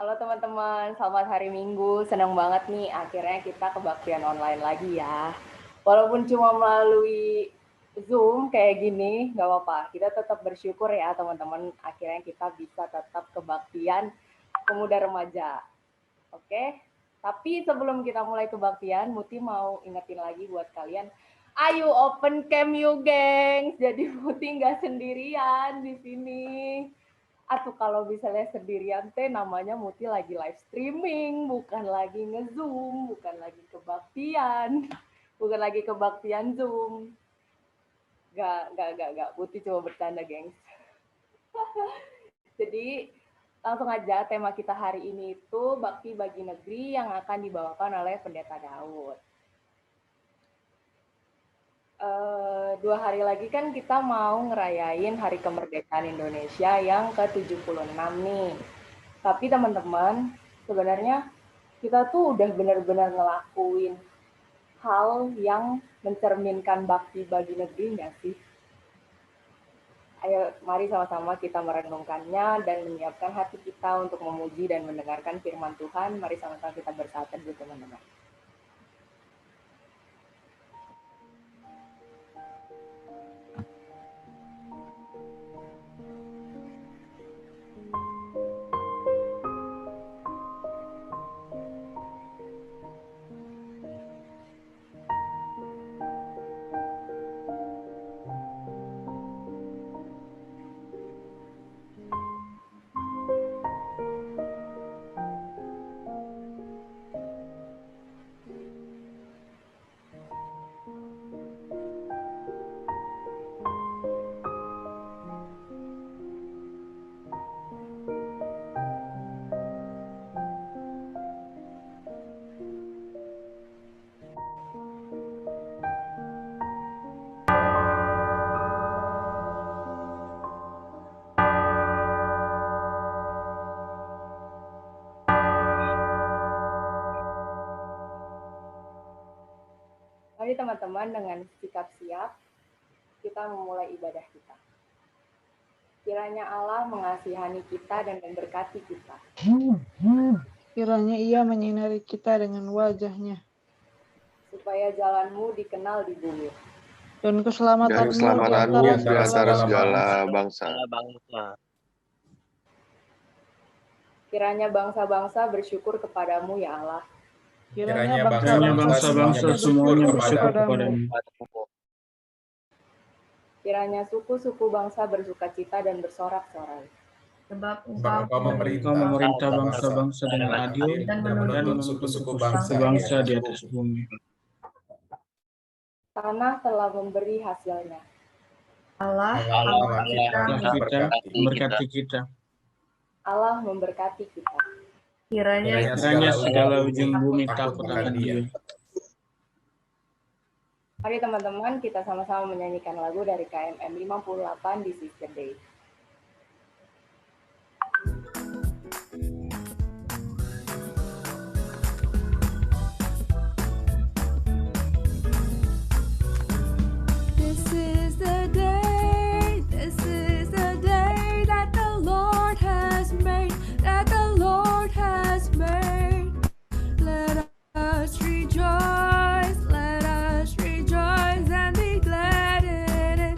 Halo teman-teman, selamat hari Minggu. Senang banget nih akhirnya kita kebaktian online lagi ya. Walaupun cuma melalui Zoom kayak gini, nggak apa-apa. Kita tetap bersyukur ya teman-teman. Akhirnya kita bisa tetap kebaktian pemuda remaja. Oke? Tapi sebelum kita mulai kebaktian, Muti mau ingetin lagi buat kalian. Ayo open cam you, gengs. Jadi Muti nggak sendirian di sini. Atau kalau misalnya sendirian teh namanya Muti lagi live streaming, bukan lagi nge-zoom, bukan lagi kebaktian, bukan lagi kebaktian Zoom. Gak, Muti coba bercanda, gengs. Jadi langsung aja tema kita hari ini itu bakti bagi negeri yang akan dibawakan oleh Pendeta Daud. 2 hari lagi kan kita mau ngerayain Hari Kemerdekaan Indonesia yang ke-76 nih. Tapi teman-teman, sebenarnya kita tuh udah benar-benar ngelakuin hal yang mencerminkan bakti bagi negeri nggak sih? Ayo, mari sama-sama kita merenungkannya dan menyiapkan hati kita untuk memuji dan mendengarkan firman Tuhan. Mari sama-sama kita bersatu dulu, teman-teman. Mari teman-teman dengan sikap siap, kita memulai ibadah kita. Kiranya Allah mengasihani kita dan memberkati kita. Kiranya Ia menyinari kita dengan wajah-Nya. Supaya jalanmu dikenal di bumi. Dan keselamatanmu di antara segala bangsa. Kiranya bangsa-bangsa bersyukur kepadamu ya Allah. Kiranya bangsa-bangsa semuanya bersyukur kepadamu. Kiranya suku-suku bangsa bersukacita dan bersorak-sorai. Sebab Engkau memerintah bangsa-bangsa dengan adil dan menuntut suku-suku bangsa di atas bumi. Tanah telah memberi hasilnya. Allah kita memberkati kita. Allah memberkati kita. Kiranya segala ujung bumi takut akan Dia. Mari teman-teman kita sama-sama menyanyikan lagu dari KMM 58 This is the Day. This is the day that the Lord has made, Let us rejoice and be glad in it,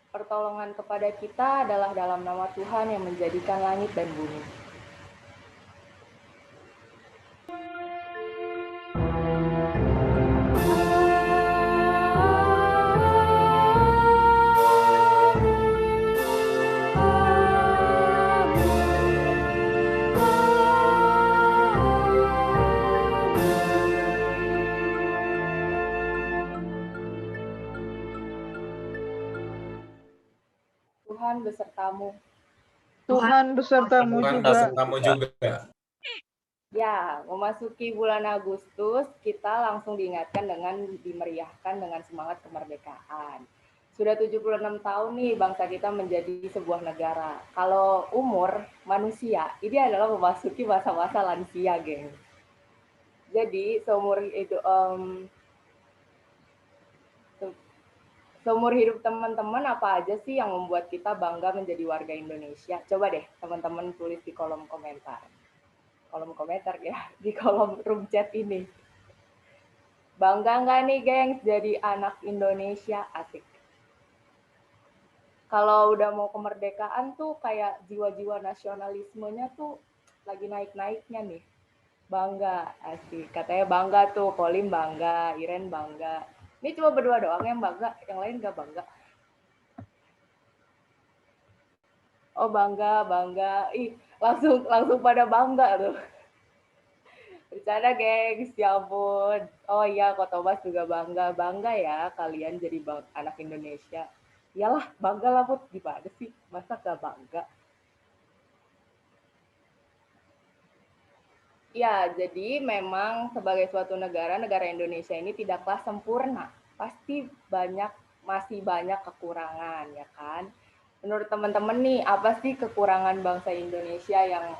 pertolongan kepada kita adalah dalam nama Tuhan yang menjadikan langit dan bumi. Tuhan besertamu. Tuhan besertamu juga. Ya, memasuki bulan Agustus, kita langsung diingatkan dengan dimeriahkan dengan semangat kemerdekaan. Sudah 76 tahun nih bangsa kita menjadi sebuah negara. Kalau umur manusia, ini adalah memasuki masa-masa lansia, geng. Jadi, seumur hidup teman-teman apa aja sih yang membuat kita bangga menjadi warga Indonesia? Coba deh teman-teman tulis di kolom komentar ya, di kolom room chat ini. Bangga nggak nih, gengs, jadi anak Indonesia? Asik. Kalau udah mau kemerdekaan tuh kayak jiwa-jiwa nasionalismenya tuh lagi naik-naiknya nih. Bangga, asik. Katanya bangga tuh, Kolim bangga, Iren bangga. Ini cuma berdua doang yang bangga, yang lain nggak bangga. Oh bangga. Ih, langsung pada bangga tuh. Bercanda, gengs, ya ampun. Oh iya, Ko Thomas juga bangga ya kalian jadi anak Indonesia. Iyalah, bangga lah, Put. Gimana sih? Masa gak bangga? Ya, jadi memang sebagai suatu negara Indonesia ini tidaklah sempurna. Pasti masih banyak kekurangan, ya kan? Menurut teman-teman nih, apa sih kekurangan bangsa Indonesia yang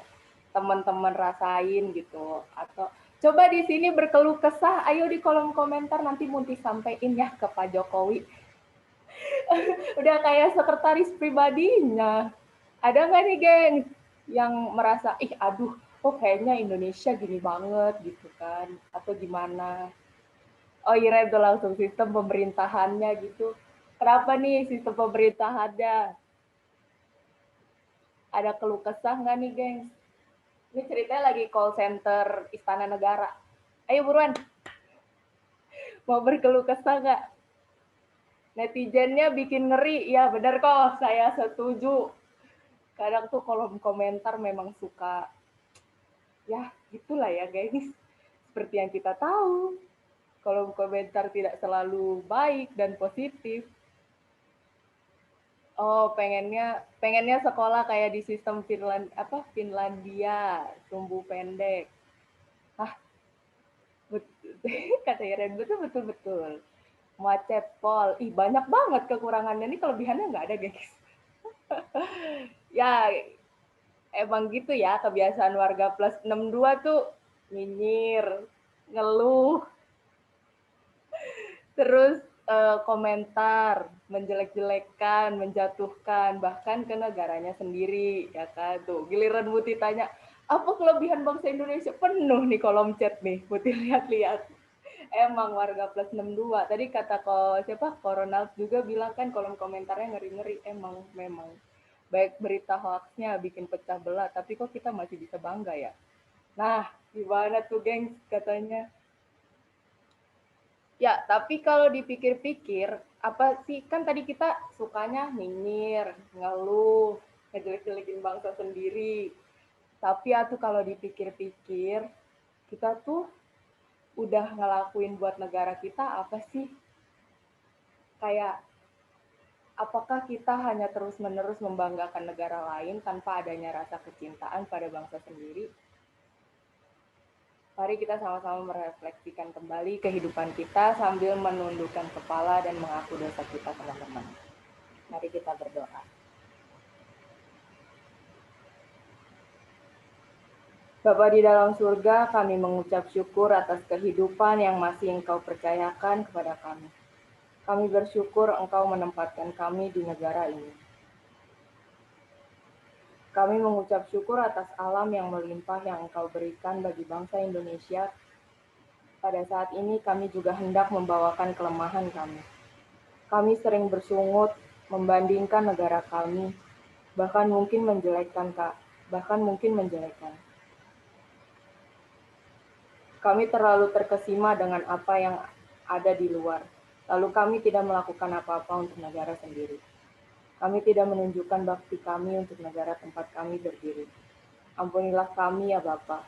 teman-teman rasain gitu? Atau coba di sini berkeluh kesah, ayo di kolom komentar nanti Munti sampein ya ke Pak Jokowi. Udah kayak sekretaris pribadinya. Ada nggak nih, geng, yang merasa, aduh, kayaknya Indonesia gini banget gitu kan? Atau gimana? Oh iya, itu langsung sistem pemerintahannya gitu. Kenapa nih sistem pemerintahannya? Ada keluh kesah nggak nih, gengs? Ini ceritanya lagi call center Istana Negara. Ayo buruan. Mau berkeluh kesah nggak? Netizennya bikin ngeri. Ya benar kok, saya setuju. Kadang tuh kolom komentar memang suka, ya gitulah ya guys. Seperti yang kita tahu, kolom komentar tidak selalu baik dan positif. Oh, pengennya sekolah kayak di sistem Finlandia, sumbu pendek. Kata Iren, betul. Macet pol. Banyak banget kekurangannya. Ini kelebihannya nggak ada, guys. Ya, emang gitu ya, kebiasaan warga plus 62 tuh nyinyir, ngeluh, terus komentar, menjelek-jelekan, menjatuhkan, bahkan ke negaranya sendiri, ya kan? Tuh, giliran Muti tanya, apa kelebihan bangsa Indonesia? Penuh nih kolom chat nih, Muti lihat-lihat. Emang warga plus 62. Tadi kata Ronald juga bilang kan kolom komentarnya ngeri-ngeri. Memang. Baik berita hoaxnya bikin pecah belah, tapi kok kita masih bisa bangga ya? Nah, gimana tuh, gengs, katanya? Ya, tapi kalau dipikir-pikir, apa sih, kan tadi kita sukanya nyinyir, ngeluh, ngejelek-jelekin bangsa sendiri. Tapi tuh kalau dipikir-pikir, kita tuh udah ngelakuin buat negara kita apa sih? Kayak, apakah kita hanya terus-menerus membanggakan negara lain tanpa adanya rasa kecintaan pada bangsa sendiri? Mari kita sama-sama merefleksikan kembali kehidupan kita sambil menundukkan kepala dan mengaku dosa kita, teman-teman. Mari kita berdoa. Bapa di dalam surga, kami mengucap syukur atas kehidupan yang masih Engkau percayakan kepada kami. Kami bersyukur Engkau menempatkan kami di negara ini. Kami mengucap syukur atas alam yang melimpah yang Engkau berikan bagi bangsa Indonesia. Pada saat ini kami juga hendak membawakan kelemahan kami. Kami sering bersungut, membandingkan negara kami, bahkan mungkin menjelekkan. Kami terlalu terkesima dengan apa yang ada di luar, lalu kami tidak melakukan apa-apa untuk negara sendiri. Kami tidak menunjukkan bakti kami untuk negara tempat kami berdiri. Ampunilah kami ya Bapa.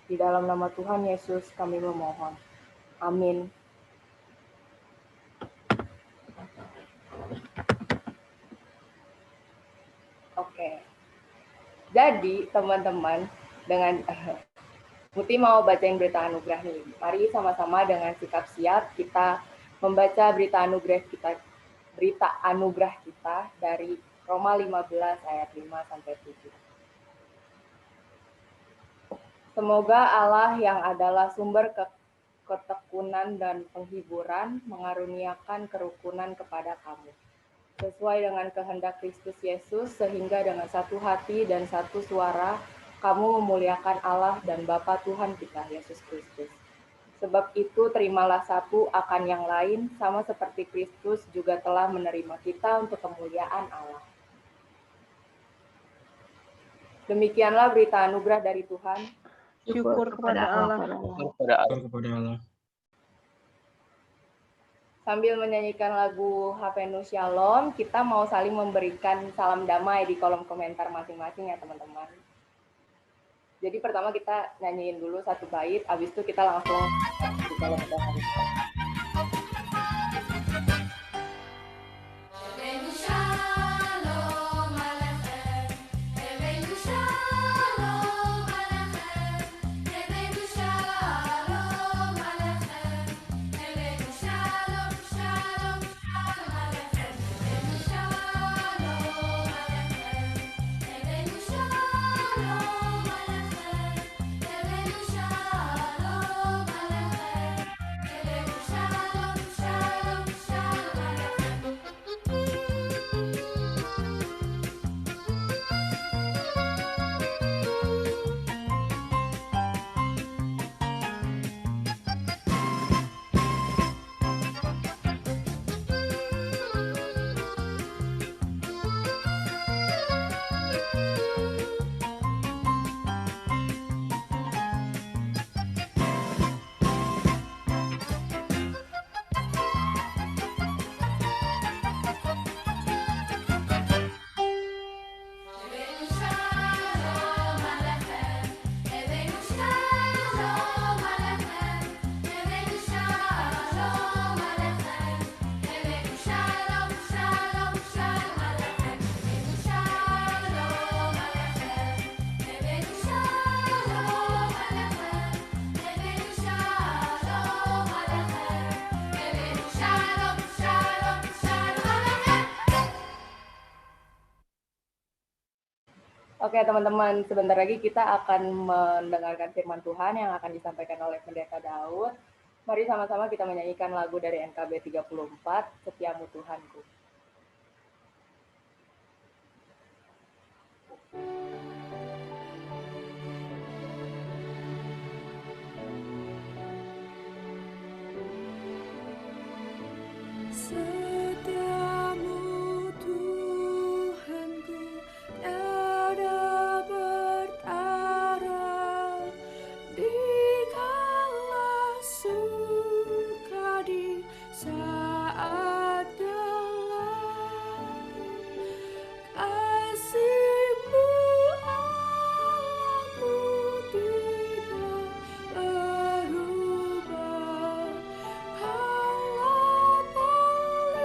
Di dalam nama Tuhan Yesus kami memohon. Amin. Oke. Jadi teman-teman, dengan Muti mau bacain berita anugerah nih. Mari sama-sama dengan sikap siap kita membaca berita anugerah kita dari Roma 15 ayat 5 sampai 7. Semoga Allah yang adalah sumber ketekunan dan penghiburan mengaruniakan kerukunan kepada kamu, sesuai dengan kehendak Kristus Yesus, sehingga dengan satu hati dan satu suara kamu memuliakan Allah dan Bapa Tuhan kita, Yesus Kristus. Sebab itu terimalah satu akan yang lain, sama seperti Kristus juga telah menerima kita untuk kemuliaan Allah. Demikianlah berita anugerah dari Tuhan. Syukur kepada Allah. Sambil menyanyikan lagu Havenu Shalom, kita mau saling memberikan salam damai di kolom komentar masing-masing ya teman-teman. Jadi pertama kita nyanyiin dulu satu bait, habis itu kita langsung di kolom komentar. Oke teman-teman, sebentar lagi kita akan mendengarkan firman Tuhan yang akan disampaikan oleh Pendeta Daud. Mari sama-sama kita menyanyikan lagu dari NKB 34, Setiamu Tuhanku. Setiamu Tuhanku, tiada bertara, dikala suka di saat gelap. Kasih-Mu Allahku tidak berubah. Kala boleh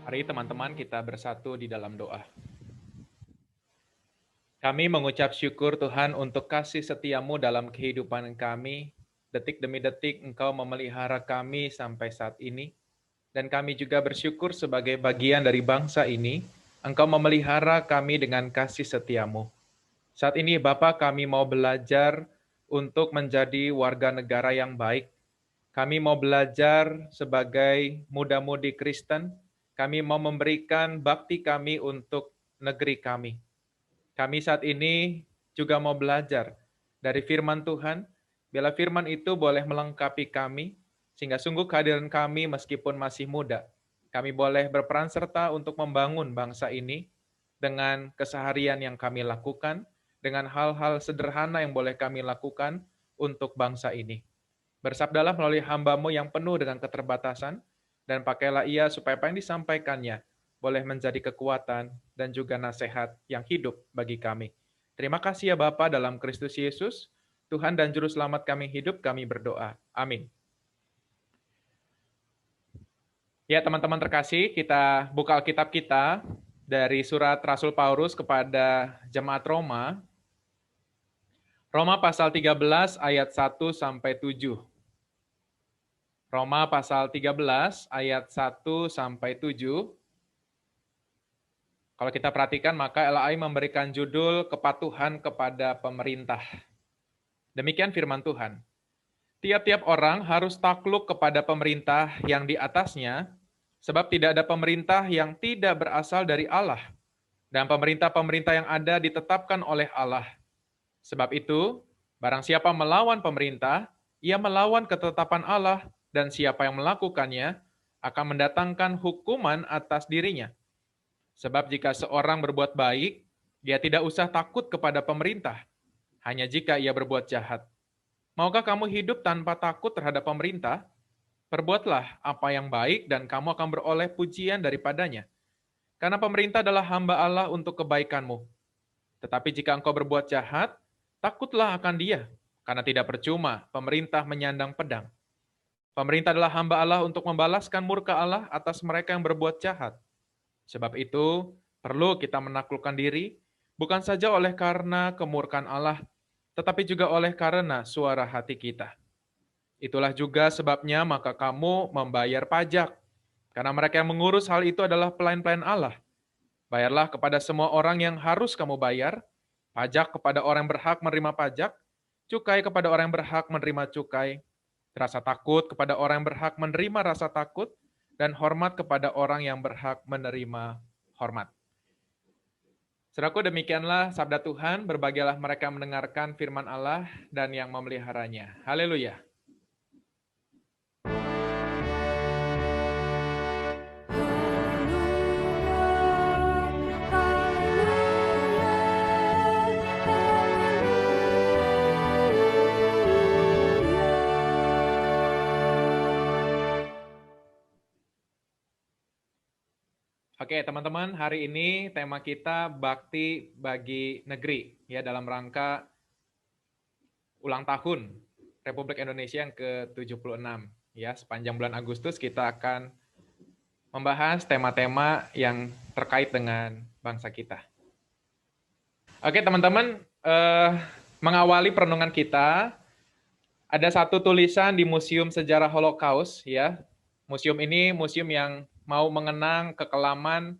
Mari teman-teman kita bersatu di dalam doa. Kami mengucap syukur Tuhan untuk kasih setiamu dalam kehidupan kami. Detik demi detik Engkau memelihara kami sampai saat ini. Dan kami juga bersyukur sebagai bagian dari bangsa ini, Engkau memelihara kami dengan kasih setiamu. Saat ini Bapa, kami mau belajar untuk menjadi warga negara yang baik. Kami mau belajar sebagai muda-mudi Kristen. Kami mau memberikan bakti kami untuk negeri kami. Kami saat ini juga mau belajar dari firman Tuhan, bila firman itu boleh melengkapi kami, sehingga sungguh kehadiran kami meskipun masih muda, kami boleh berperan serta untuk membangun bangsa ini dengan keseharian yang kami lakukan, dengan hal-hal sederhana yang boleh kami lakukan untuk bangsa ini. Bersabdalah melalui hamba-Mu yang penuh dengan keterbatasan, dan pakailah ia supaya apa yang disampaikannya boleh menjadi kekuatan dan juga nasihat yang hidup bagi kami. Terima kasih ya Bapa dalam Kristus Yesus, Tuhan dan Juru Selamat kami hidup, kami berdoa. Amin. Ya teman-teman terkasih, kita buka Alkitab kita dari surat Rasul Paulus kepada jemaat Roma. Roma pasal 13 ayat 1 sampai 7. Roma pasal 13 ayat 1 sampai 7. Kalau kita perhatikan maka LAI memberikan judul kepatuhan kepada pemerintah. Demikian firman Tuhan. Tiap-tiap orang harus takluk kepada pemerintah yang di atasnya, sebab tidak ada pemerintah yang tidak berasal dari Allah. Dan pemerintah-pemerintah yang ada ditetapkan oleh Allah. Sebab itu, barang siapa melawan pemerintah, ia melawan ketetapan Allah, dan siapa yang melakukannya akan mendatangkan hukuman atas dirinya. Sebab jika seorang berbuat baik, dia tidak usah takut kepada pemerintah, hanya jika ia berbuat jahat. Maukah kamu hidup tanpa takut terhadap pemerintah? Perbuatlah apa yang baik dan kamu akan beroleh pujian daripadanya. Karena pemerintah adalah hamba Allah untuk kebaikanmu. Tetapi jika engkau berbuat jahat, takutlah akan dia, karena tidak percuma pemerintah menyandang pedang. Pemerintah adalah hamba Allah untuk membalaskan murka Allah atas mereka yang berbuat jahat. Sebab itu, perlu kita menaklukkan diri, bukan saja oleh karena kemurkaan Allah, tetapi juga oleh karena suara hati kita. Itulah juga sebabnya maka kamu membayar pajak, karena mereka yang mengurus hal itu adalah pelayan-pelayan Allah. Bayarlah kepada semua orang yang harus kamu bayar, pajak kepada orang yang berhak menerima pajak, cukai kepada orang yang berhak menerima cukai, rasa takut kepada orang yang berhak menerima rasa takut, dan hormat kepada orang yang berhak menerima hormat. Saudaraku, demikianlah sabda Tuhan, berbahagialah mereka mendengarkan firman Allah dan yang memeliharanya. Haleluya. Oke, teman-teman, hari ini tema kita bakti bagi negeri ya dalam rangka ulang tahun Republik Indonesia yang ke-76 ya. Sepanjang bulan Agustus kita akan membahas tema-tema yang terkait dengan bangsa kita. Oke, teman-teman, mengawali perenungan kita ada satu tulisan di Museum Sejarah Holocaust ya. Museum ini museum yang mau mengenang kekelaman,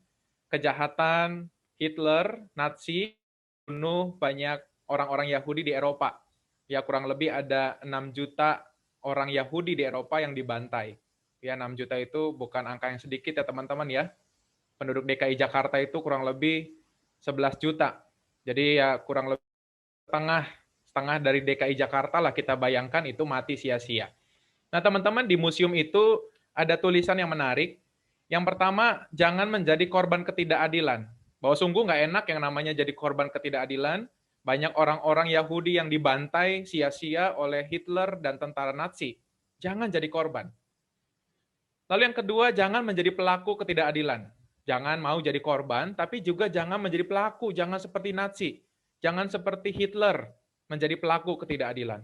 kejahatan Hitler, Nazi, bunuh banyak orang-orang Yahudi di Eropa. Ya, kurang lebih ada 6 juta orang Yahudi di Eropa yang dibantai. Ya, 6 juta itu bukan angka yang sedikit ya teman-teman ya. Penduduk DKI Jakarta itu kurang lebih 11 juta. Jadi ya kurang lebih setengah dari DKI Jakarta lah kita bayangkan itu mati sia-sia. Nah teman-teman, di museum itu ada tulisan yang menarik. Yang pertama, jangan menjadi korban ketidakadilan. Bahwa sungguh nggak enak yang namanya jadi korban ketidakadilan. Banyak orang-orang Yahudi yang dibantai sia-sia oleh Hitler dan tentara Nazi. Jangan jadi korban. Lalu yang kedua, jangan menjadi pelaku ketidakadilan. Jangan mau jadi korban, tapi juga jangan menjadi pelaku. Jangan seperti Nazi. Jangan seperti Hitler menjadi pelaku ketidakadilan.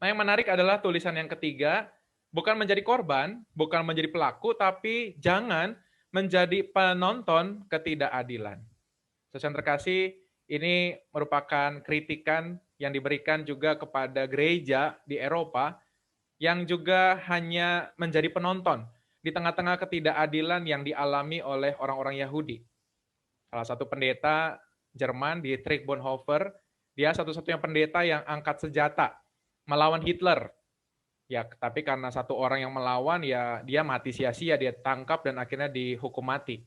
Nah yang menarik adalah tulisan yang ketiga, bukan menjadi korban, bukan menjadi pelaku, tapi jangan menjadi penonton ketidakadilan. Saudara terkasih, ini merupakan kritikan yang diberikan juga kepada gereja di Eropa yang juga hanya menjadi penonton di tengah-tengah ketidakadilan yang dialami oleh orang-orang Yahudi. Salah satu pendeta Jerman, Dietrich Bonhoeffer, dia satu-satunya pendeta yang angkat senjata melawan Hitler. Ya, tapi karena satu orang yang melawan, ya dia mati sia-sia, dia tangkap dan akhirnya dihukum mati.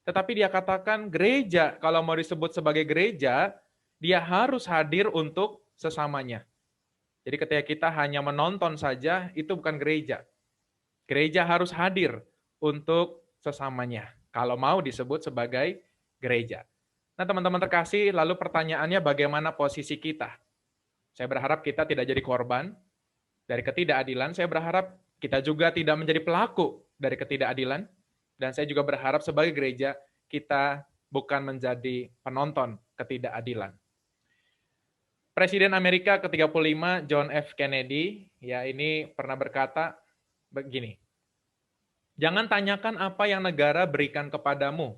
Tetapi dia katakan gereja, kalau mau disebut sebagai gereja, dia harus hadir untuk sesamanya. Jadi ketika kita hanya menonton saja, itu bukan gereja. Gereja harus hadir untuk sesamanya, kalau mau disebut sebagai gereja. Nah teman-teman terkasih, lalu pertanyaannya bagaimana posisi kita? Saya berharap kita tidak jadi korban dari ketidakadilan, saya berharap kita juga tidak menjadi pelaku dari ketidakadilan, dan saya juga berharap sebagai gereja, kita bukan menjadi penonton ketidakadilan. Presiden Amerika ke-35, John F. Kennedy, ya ini pernah berkata begini, jangan tanyakan apa yang negara berikan kepadamu,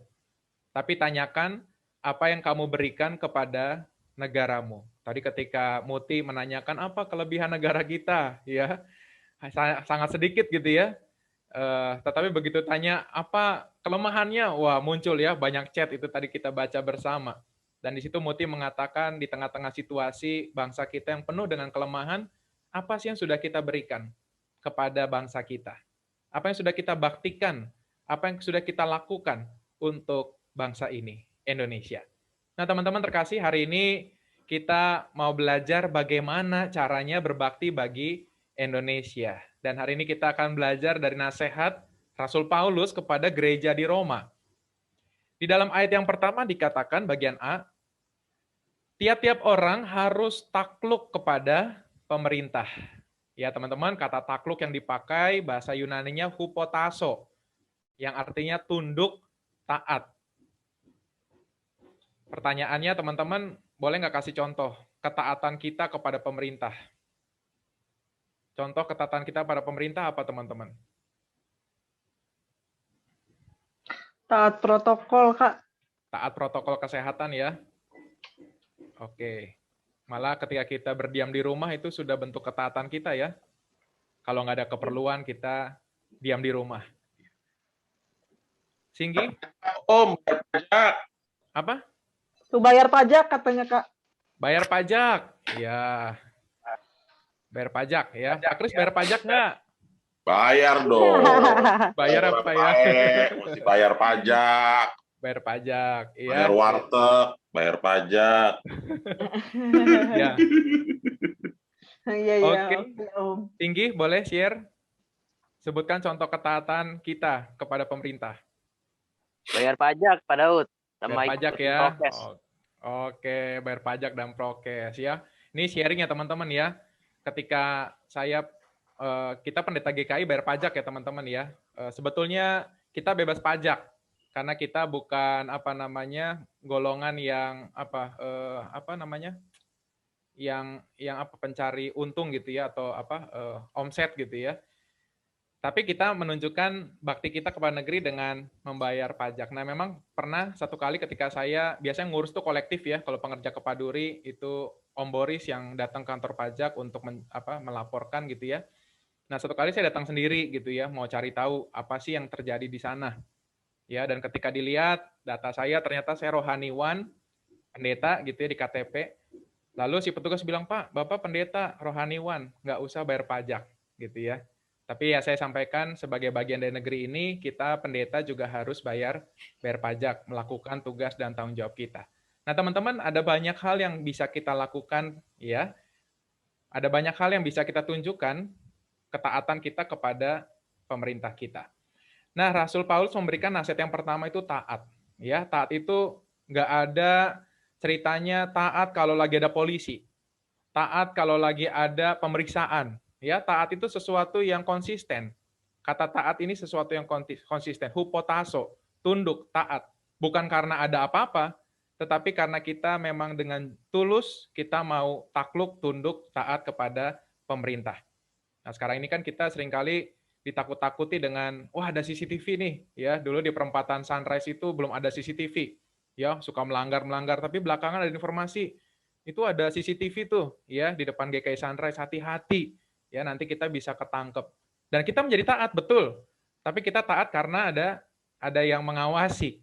tapi tanyakan apa yang kamu berikan kepada negaramu. Tadi ketika Muti menanyakan apa kelebihan negara kita, ya sangat sedikit gitu ya. Tetapi begitu tanya apa kelemahannya, wah muncul ya banyak chat itu tadi kita baca bersama. Dan di situ Muti mengatakan di tengah-tengah situasi bangsa kita yang penuh dengan kelemahan, apa sih yang sudah kita berikan kepada bangsa kita? Apa yang sudah kita baktikan? Apa yang sudah kita lakukan untuk bangsa ini, Indonesia? Nah teman-teman terkasih, hari ini kita mau belajar bagaimana caranya berbakti bagi Indonesia. Dan hari ini kita akan belajar dari nasihat Rasul Paulus kepada gereja di Roma. Di dalam ayat yang pertama dikatakan bagian A, tiap-tiap orang harus takluk kepada pemerintah. Ya teman-teman, kata takluk yang dipakai bahasa Yunaninya hupotasso, yang artinya tunduk, taat. Pertanyaannya teman-teman, boleh nggak kasih contoh ketaatan kita kepada pemerintah? Contoh ketaatan kita pada pemerintah apa teman-teman? Taat protokol, Kak. Taat protokol kesehatan ya. Oke. Malah ketika kita berdiam di rumah itu sudah bentuk ketaatan kita ya. Kalau nggak ada keperluan kita diam di rumah. Singgi? Om, pajak. Apa? Tuh bayar pajak katanya, Kak. Bayar pajak. Ya. Bayar pajak ya. Kak Kris bayar pajak nggak? Bayar dong. Bayar apa ya? Mesti bayar pajak. Bayar pajak. Ya. Bayar warteg, bayar pajak. Ya. Iya, Oke. Om. Tinggi boleh share? Sebutkan contoh ketaatan kita kepada pemerintah. Bayar pajak, Pak Daud. Sama Bayar pajak ikutin ya. prokes. Oke, bayar pajak dan prokes ya. Ini sharing ya teman-teman ya. Ketika saya kita pendeta GKI bayar pajak ya teman-teman ya. Sebetulnya kita bebas pajak karena kita bukan golongan yang pencari untung gitu ya atau omset gitu ya. Tapi kita menunjukkan bakti kita kepada negeri dengan membayar pajak. Nah, memang pernah satu kali ketika saya biasanya ngurus tuh kolektif ya. Kalau pengerja Kepaduri itu Om Boris yang datang ke kantor pajak untuk melaporkan gitu ya. Nah, satu kali saya datang sendiri gitu ya, mau cari tahu apa sih yang terjadi di sana. Ya, dan ketika dilihat data saya ternyata saya rohaniwan, pendeta gitu ya di KTP. Lalu si petugas bilang, "Pak, Bapak pendeta rohaniwan, nggak usah bayar pajak." Gitu ya. Tapi ya saya sampaikan sebagai bagian dari negeri ini, kita pendeta juga harus bayar pajak, melakukan tugas dan tanggung jawab kita. Nah teman-teman, ada banyak hal yang bisa kita lakukan, ya. Ada banyak hal yang bisa kita tunjukkan ketaatan kita kepada pemerintah kita. Nah, Rasul Paulus memberikan nasihat yang pertama itu taat. Ya, taat itu nggak ada ceritanya taat kalau lagi ada polisi, taat kalau lagi ada pemeriksaan. Ya, taat itu sesuatu yang konsisten. Kata taat ini sesuatu yang konsisten. Hupotasso, tunduk, taat. Bukan karena ada apa-apa, tetapi karena kita memang dengan tulus, kita mau takluk, tunduk, taat kepada pemerintah. Nah, sekarang ini kan kita seringkali ditakut-takuti dengan, wah ada CCTV nih, ya dulu di perempatan Sunrise itu belum ada CCTV, ya suka melanggar, tapi belakangan ada informasi, itu ada CCTV tuh, ya di depan GKI Sunrise, hati-hati, ya nanti kita bisa ketangkep. Dan kita menjadi taat, betul, tapi kita taat karena ada yang mengawasi.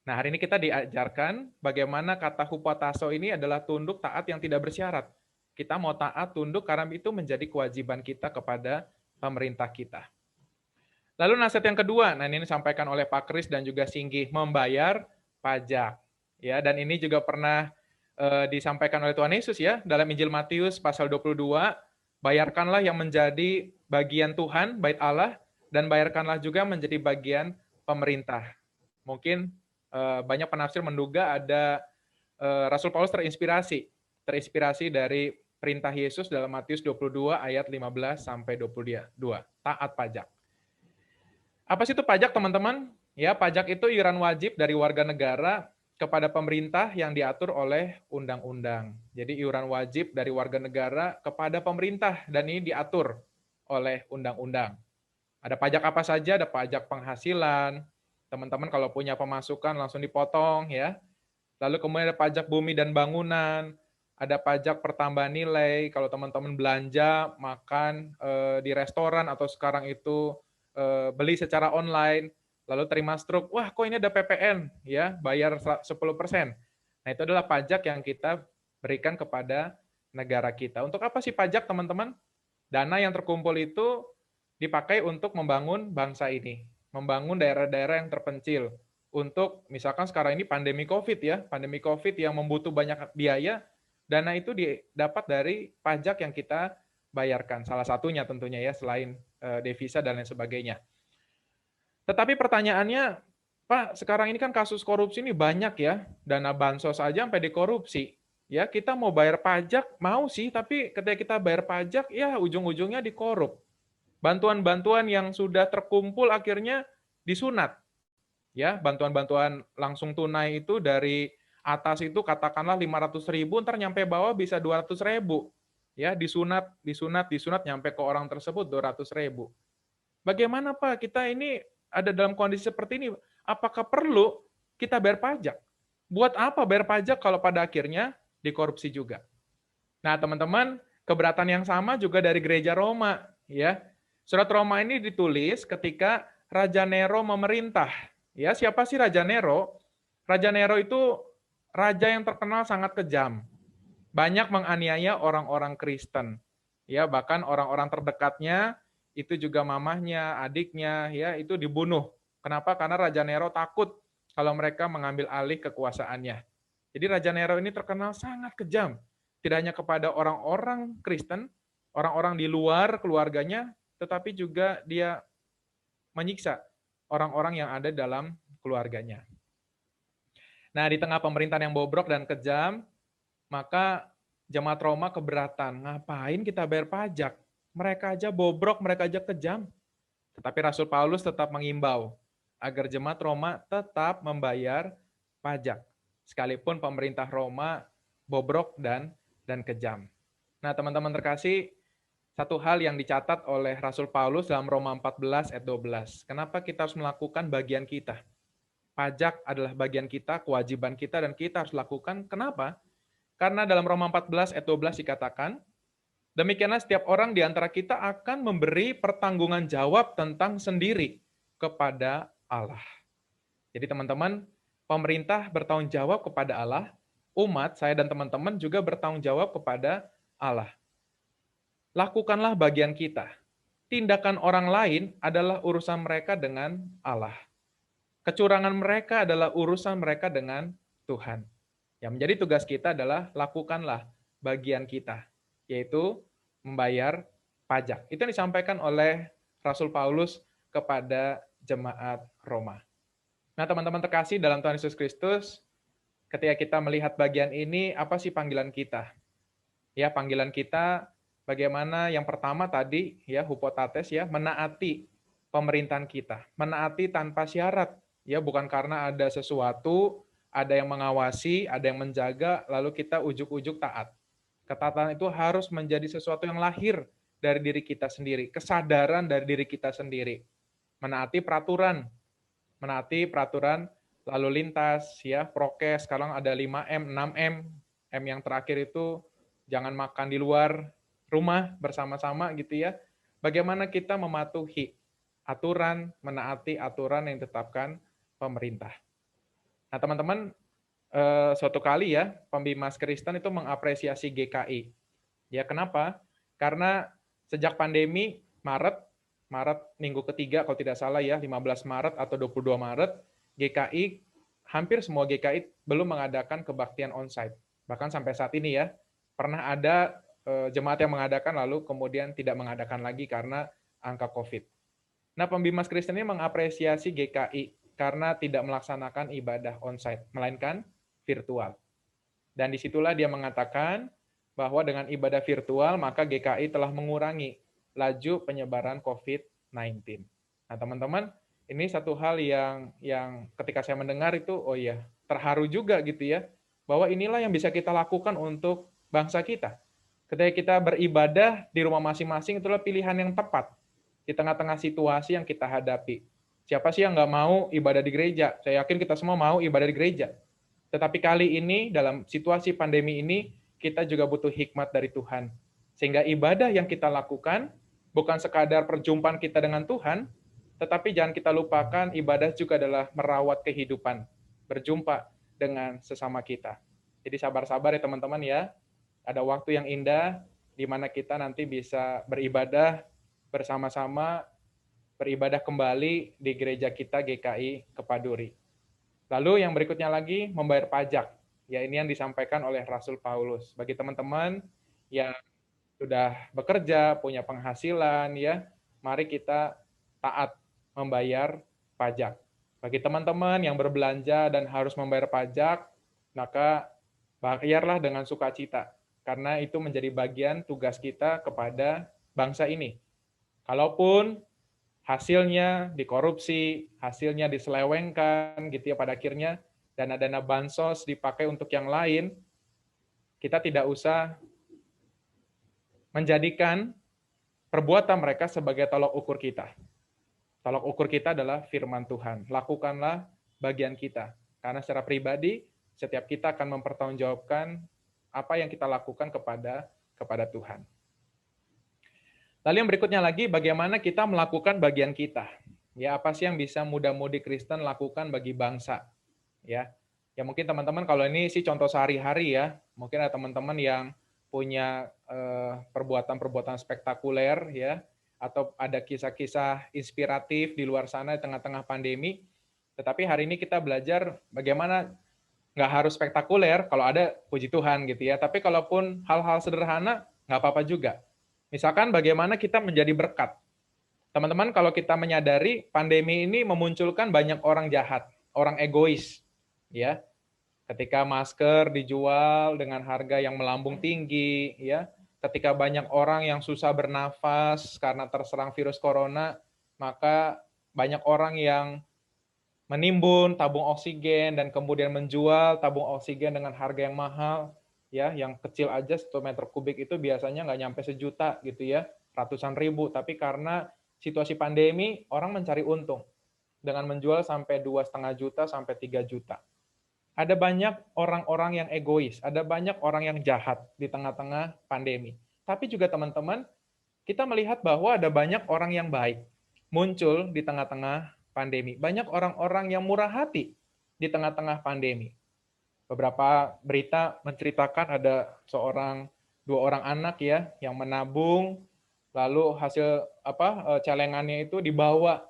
Nah hari ini kita diajarkan bagaimana kata hupotasso ini adalah tunduk taat yang tidak bersyarat. Kita mau taat, tunduk, karena itu menjadi kewajiban kita kepada pemerintah kita. Lalu nasihat yang kedua, nah ini disampaikan oleh Pak Kris dan juga Singgi, membayar pajak. Ya, dan ini juga pernah disampaikan oleh Tuhan Yesus ya, dalam Injil Matius pasal 22, bayarkanlah yang menjadi bagian Tuhan, bait Allah, dan bayarkanlah juga menjadi bagian pemerintah. Mungkin banyak penafsir menduga ada Rasul Paulus terinspirasi dari perintah Yesus dalam Matius 22 ayat 15 sampai 22, taat pajak. Apa sih itu pajak, teman-teman? Ya, pajak itu iuran wajib dari warga negara kepada pemerintah yang diatur oleh undang-undang. Jadi iuran wajib dari warga negara kepada pemerintah, dan ini diatur oleh undang-undang. Ada pajak apa saja? Ada pajak penghasilan. Teman-teman kalau punya pemasukan langsung dipotong ya. Lalu kemudian ada pajak bumi dan bangunan, ada pajak pertambahan nilai, kalau teman-teman belanja, makan di restoran atau sekarang itu beli secara online, lalu terima struk, wah kok ini ada PPN, ya bayar 10%. Nah itu adalah pajak yang kita berikan kepada negara kita. Untuk apa sih pajak, teman-teman? Dana yang terkumpul itu dipakai untuk membangun bangsa ini, membangun daerah-daerah yang terpencil. Untuk misalkan sekarang ini pandemi COVID ya, pandemi COVID yang membutuhkan banyak biaya, dana itu didapat dari pajak yang kita bayarkan. Salah satunya tentunya ya, selain devisa dan lain sebagainya. Tetapi pertanyaannya, Pak, sekarang ini kan kasus korupsi ini banyak ya, dana bansos aja sampai dikorupsi. Ya, kita mau bayar pajak, mau sih, tapi ketika kita bayar pajak, ya ujung-ujungnya dikorup. Bantuan-bantuan yang sudah terkumpul akhirnya disunat. Ya, bantuan-bantuan langsung tunai itu dari atas itu katakanlah 500.000, ntar nyampe bawah bisa 200.000. Ya, disunat, nyampe ke orang tersebut 200.000. Bagaimana Pak, kita ini ada dalam kondisi seperti ini, apakah perlu kita bayar pajak? Buat apa bayar pajak kalau pada akhirnya dikorupsi juga? Nah, teman-teman, keberatan yang sama juga dari gereja Roma, ya. Surat Roma ini ditulis ketika Raja Nero memerintah. Ya, siapa sih Raja Nero? Raja Nero itu raja yang terkenal sangat kejam. Banyak menganiaya orang-orang Kristen. Ya, bahkan orang-orang terdekatnya itu juga mamahnya, adiknya, ya itu dibunuh. Kenapa? Karena Raja Nero takut kalau mereka mengambil alih kekuasaannya. Jadi Raja Nero ini terkenal sangat kejam. Tidak hanya kepada orang-orang Kristen, orang-orang di luar keluarganya, tetapi juga dia menyiksa orang-orang yang ada dalam keluarganya. Nah, di tengah pemerintahan yang bobrok dan kejam, maka jemaat Roma keberatan. Ngapain kita bayar pajak? Mereka aja bobrok, mereka aja kejam. Tetapi Rasul Paulus tetap mengimbau agar jemaat Roma tetap membayar pajak. Sekalipun pemerintah Roma bobrok dan kejam. Nah, teman-teman terkasih, satu hal yang dicatat oleh Rasul Paulus dalam Roma 14 ayat 12. Kenapa kita harus melakukan bagian kita? Pajak adalah bagian kita, kewajiban kita, dan kita harus lakukan. Kenapa? Karena dalam Roma 14 ayat 12 dikatakan, demikianlah setiap orang di antara kita akan memberi pertanggungan jawab tentang sendiri kepada Allah. Jadi teman-teman, pemerintah bertanggung jawab kepada Allah, umat, saya dan teman-teman juga bertanggung jawab kepada Allah. Lakukanlah bagian kita. Tindakan orang lain adalah urusan mereka dengan Allah. Kecurangan mereka adalah urusan mereka dengan Tuhan. Yang menjadi tugas kita adalah lakukanlah bagian kita, yaitu membayar pajak. Itu yang disampaikan oleh Rasul Paulus kepada jemaat Roma. Nah, teman-teman terkasih dalam Tuhan Yesus Kristus, ketika kita melihat bagian ini, apa sih panggilan kita? Ya, panggilan kita bagaimana yang pertama tadi, ya, hupotates, ya, menaati pemerintahan kita. Menaati tanpa syarat. Ya, bukan karena ada sesuatu, ada yang mengawasi, ada yang menjaga, lalu kita ujuk-ujuk taat. Ketaatan itu harus menjadi sesuatu yang lahir dari diri kita sendiri, kesadaran dari diri kita sendiri. Menaati peraturan lalu lintas, ya, prokes, sekarang ada 5M, 6M. M yang terakhir itu jangan makan di luar rumah bersama-sama gitu ya. Bagaimana kita mematuhi aturan, menaati aturan yang ditetapkan pemerintah. Nah, teman-teman, suatu kali ya, Pembimas Kristen itu mengapresiasi GKI. Ya, kenapa? Karena sejak pandemi, Maret minggu ketiga, kalau tidak salah ya, 15 Maret atau 22 Maret, GKI, hampir semua GKI belum mengadakan kebaktian onsite. Bahkan sampai saat ini ya, pernah ada jemaat yang mengadakan lalu kemudian tidak mengadakan lagi karena angka COVID. Nah, Pembimas Kristen ini mengapresiasi GKI karena tidak melaksanakan ibadah onsite, melainkan virtual. Dan disitulah dia mengatakan bahwa dengan ibadah virtual, maka GKI telah mengurangi laju penyebaran COVID-19. Nah, teman-teman, ini satu hal yang ketika saya mendengar itu, oh iya, terharu juga gitu ya, bahwa inilah yang bisa kita lakukan untuk bangsa kita. Ketika kita beribadah di rumah masing-masing, itulah pilihan yang tepat di tengah-tengah situasi yang kita hadapi. Siapa sih yang nggak mau ibadah di gereja? Saya yakin kita semua mau ibadah di gereja. Tetapi kali ini, dalam situasi pandemi ini, kita juga butuh hikmat dari Tuhan. Sehingga ibadah yang kita lakukan, bukan sekadar perjumpaan kita dengan Tuhan, tetapi jangan kita lupakan ibadah juga adalah merawat kehidupan, berjumpa dengan sesama kita. Jadi sabar-sabar ya teman-teman ya. Ada waktu yang indah di mana kita nanti bisa beribadah bersama-sama, beribadah kembali di gereja kita GKI Kepaduri. Lalu yang berikutnya lagi membayar pajak. Ya, ini yang disampaikan oleh Rasul Paulus. Bagi teman-teman yang sudah bekerja, punya penghasilan ya, mari kita taat membayar pajak. Bagi teman-teman yang berbelanja dan harus membayar pajak, maka bayarlah dengan sukacita, karena itu menjadi bagian tugas kita kepada bangsa ini. Kalaupun hasilnya dikorupsi, hasilnya diselewengkan, gitu ya, pada akhirnya dana-dana bansos dipakai untuk yang lain, kita tidak usah menjadikan perbuatan mereka sebagai tolok ukur kita. Tolok ukur kita adalah firman Tuhan. Lakukanlah bagian kita. Karena secara pribadi, setiap kita akan mempertanggungjawabkan apa yang kita lakukan kepada Tuhan. Lalu yang berikutnya lagi, bagaimana kita melakukan bagian kita. Ya, apa sih yang bisa muda-mudi Kristen lakukan bagi bangsa? Ya mungkin teman-teman kalau ini sih contoh sehari-hari ya. Mungkin ada teman-teman yang punya perbuatan-perbuatan spektakuler ya, atau ada kisah-kisah inspiratif di luar sana di tengah-tengah pandemi. Tetapi hari ini kita belajar bagaimana nggak harus spektakuler, kalau ada puji Tuhan gitu ya. Tapi kalaupun hal-hal sederhana, nggak apa-apa juga. Misalkan bagaimana kita menjadi berkat. Teman-teman, kalau kita menyadari pandemi ini memunculkan banyak orang jahat, orang egois. Ya, ketika masker dijual dengan harga yang melambung tinggi, ya, ketika banyak orang yang susah bernafas karena terserang virus corona, maka banyak orang yang menimbun tabung oksigen dan kemudian menjual tabung oksigen dengan harga yang mahal, ya, yang kecil aja 1 meter kubik itu biasanya nggak nyampe 1 juta gitu ya, ratusan ribu, tapi karena situasi pandemi orang mencari untung dengan menjual sampai 2,5 juta sampai 3 juta. Ada banyak orang-orang yang egois, ada banyak orang yang jahat di tengah-tengah pandemi. Tapi juga teman-teman, kita melihat bahwa ada banyak orang yang baik muncul di tengah-tengah pandemi. Banyak orang-orang yang murah hati di tengah-tengah pandemi. Beberapa berita menceritakan ada 2 orang anak ya yang menabung, lalu hasil celengannya itu dibawa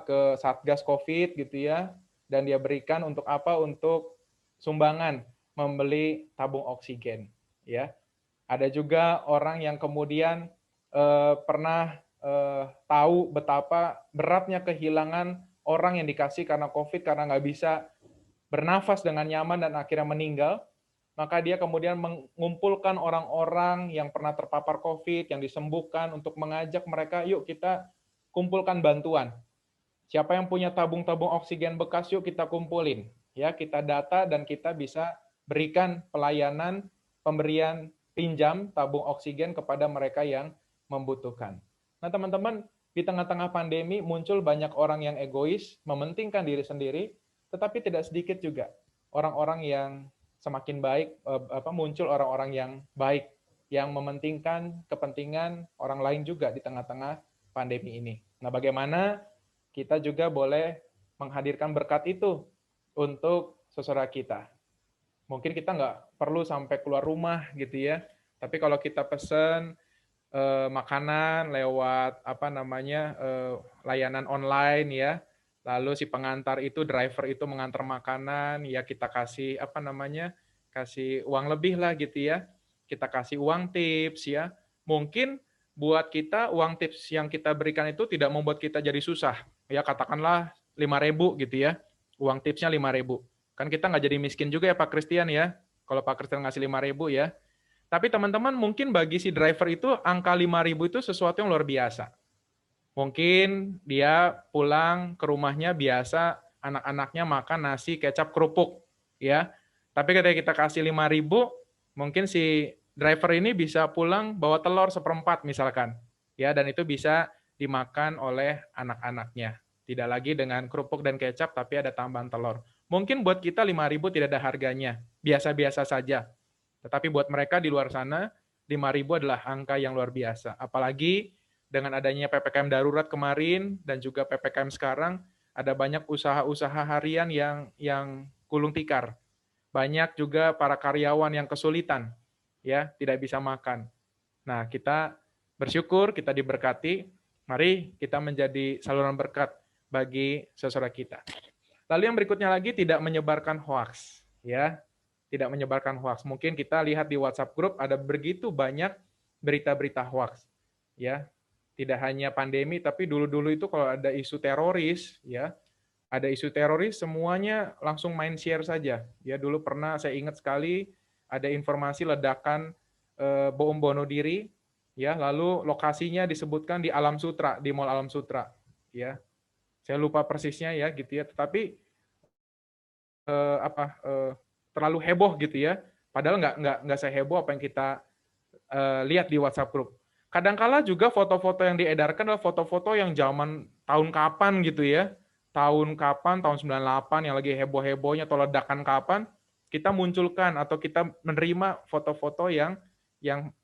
ke Satgas Covid gitu ya. Dan dia berikan untuk apa? Untuk sumbangan membeli tabung oksigen. Ya, ada juga orang yang kemudian pernah tahu betapa beratnya kehilangan orang yang dikasih karena COVID, karena nggak bisa bernafas dengan nyaman dan akhirnya meninggal. Maka dia kemudian mengumpulkan orang-orang yang pernah terpapar COVID, yang disembuhkan, untuk mengajak mereka, yuk kita kumpulkan bantuan. Siapa yang punya tabung-tabung oksigen bekas, yuk kita kumpulin. Ya, kita data dan kita bisa berikan pelayanan pemberian pinjam tabung oksigen kepada mereka yang membutuhkan. Nah, teman-teman, di tengah-tengah pandemi muncul banyak orang yang egois, mementingkan diri sendiri, tetapi tidak sedikit juga orang-orang yang semakin baik, muncul orang-orang yang baik, yang mementingkan kepentingan orang lain juga di tengah-tengah pandemi ini. Nah, bagaimana kita juga boleh menghadirkan berkat itu untuk saudara kita. Mungkin kita nggak perlu sampai keluar rumah gitu ya, tapi kalau kita pesen makanan lewat layanan online ya, lalu si pengantar itu, driver itu mengantar makanan, ya kita kasih kasih uang lebih lah gitu ya, kita kasih uang tips ya. Mungkin buat kita uang tips yang kita berikan itu tidak membuat kita jadi susah, ya katakanlah 5.000 gitu ya, uang tipsnya 5.000. Kan kita nggak jadi miskin juga ya Pak Christian ya, kalau Pak Christian ngasih 5.000 ya. Tapi teman-teman mungkin bagi si driver itu angka 5.000 itu sesuatu yang luar biasa. Mungkin dia pulang ke rumahnya biasa anak-anaknya makan nasi kecap kerupuk ya. Tapi ketika kita kasih 5.000, mungkin si driver ini bisa pulang bawa telur 1/4 misalkan. Ya, dan itu bisa dimakan oleh anak-anaknya. Tidak lagi dengan kerupuk dan kecap tapi ada tambahan telur. Mungkin buat kita 5.000 tidak ada harganya, biasa-biasa saja. Tetapi buat mereka di luar sana, 5.000 adalah angka yang luar biasa. Apalagi dengan adanya PPKM darurat kemarin dan juga PPKM sekarang, ada banyak usaha-usaha harian yang gulung tikar. Banyak juga para karyawan yang kesulitan, ya, tidak bisa makan. Nah, kita bersyukur, kita diberkati. Mari kita menjadi saluran berkat bagi saudara kita. Lalu yang berikutnya lagi, tidak menyebarkan hoaks, ya. Tidak menyebarkan hoaks. Mungkin kita lihat di WhatsApp group ada begitu banyak berita-berita hoaks, ya. Tidak hanya pandemi, tapi dulu-dulu itu kalau ada isu teroris, ya, ada isu teroris semuanya langsung main share saja. Ya, dulu pernah saya ingat sekali ada informasi ledakan bom bunuh diri, ya, lalu lokasinya disebutkan di Alam Sutra, di Mall Alam Sutra, ya. Saya lupa persisnya ya gitu ya, tetapi terlalu heboh gitu ya. Padahal nggak seheboh apa yang kita lihat di WhatsApp group. Kadangkala juga foto-foto yang diedarkan adalah foto-foto yang zaman tahun kapan gitu ya. Tahun kapan, tahun 98 yang lagi heboh-hebohnya atau ledakan kapan, kita munculkan atau kita menerima foto-foto yang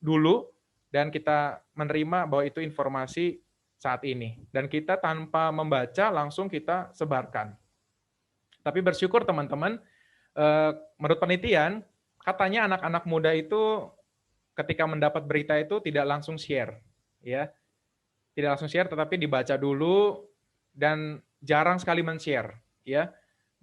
dulu dan kita menerima bahwa itu informasi saat ini. Dan kita tanpa membaca langsung kita sebarkan. Tapi bersyukur teman-teman, menurut penelitian, katanya anak-anak muda itu ketika mendapat berita itu tidak langsung share, ya, tidak langsung share, tetapi dibaca dulu dan jarang sekali men-share, ya.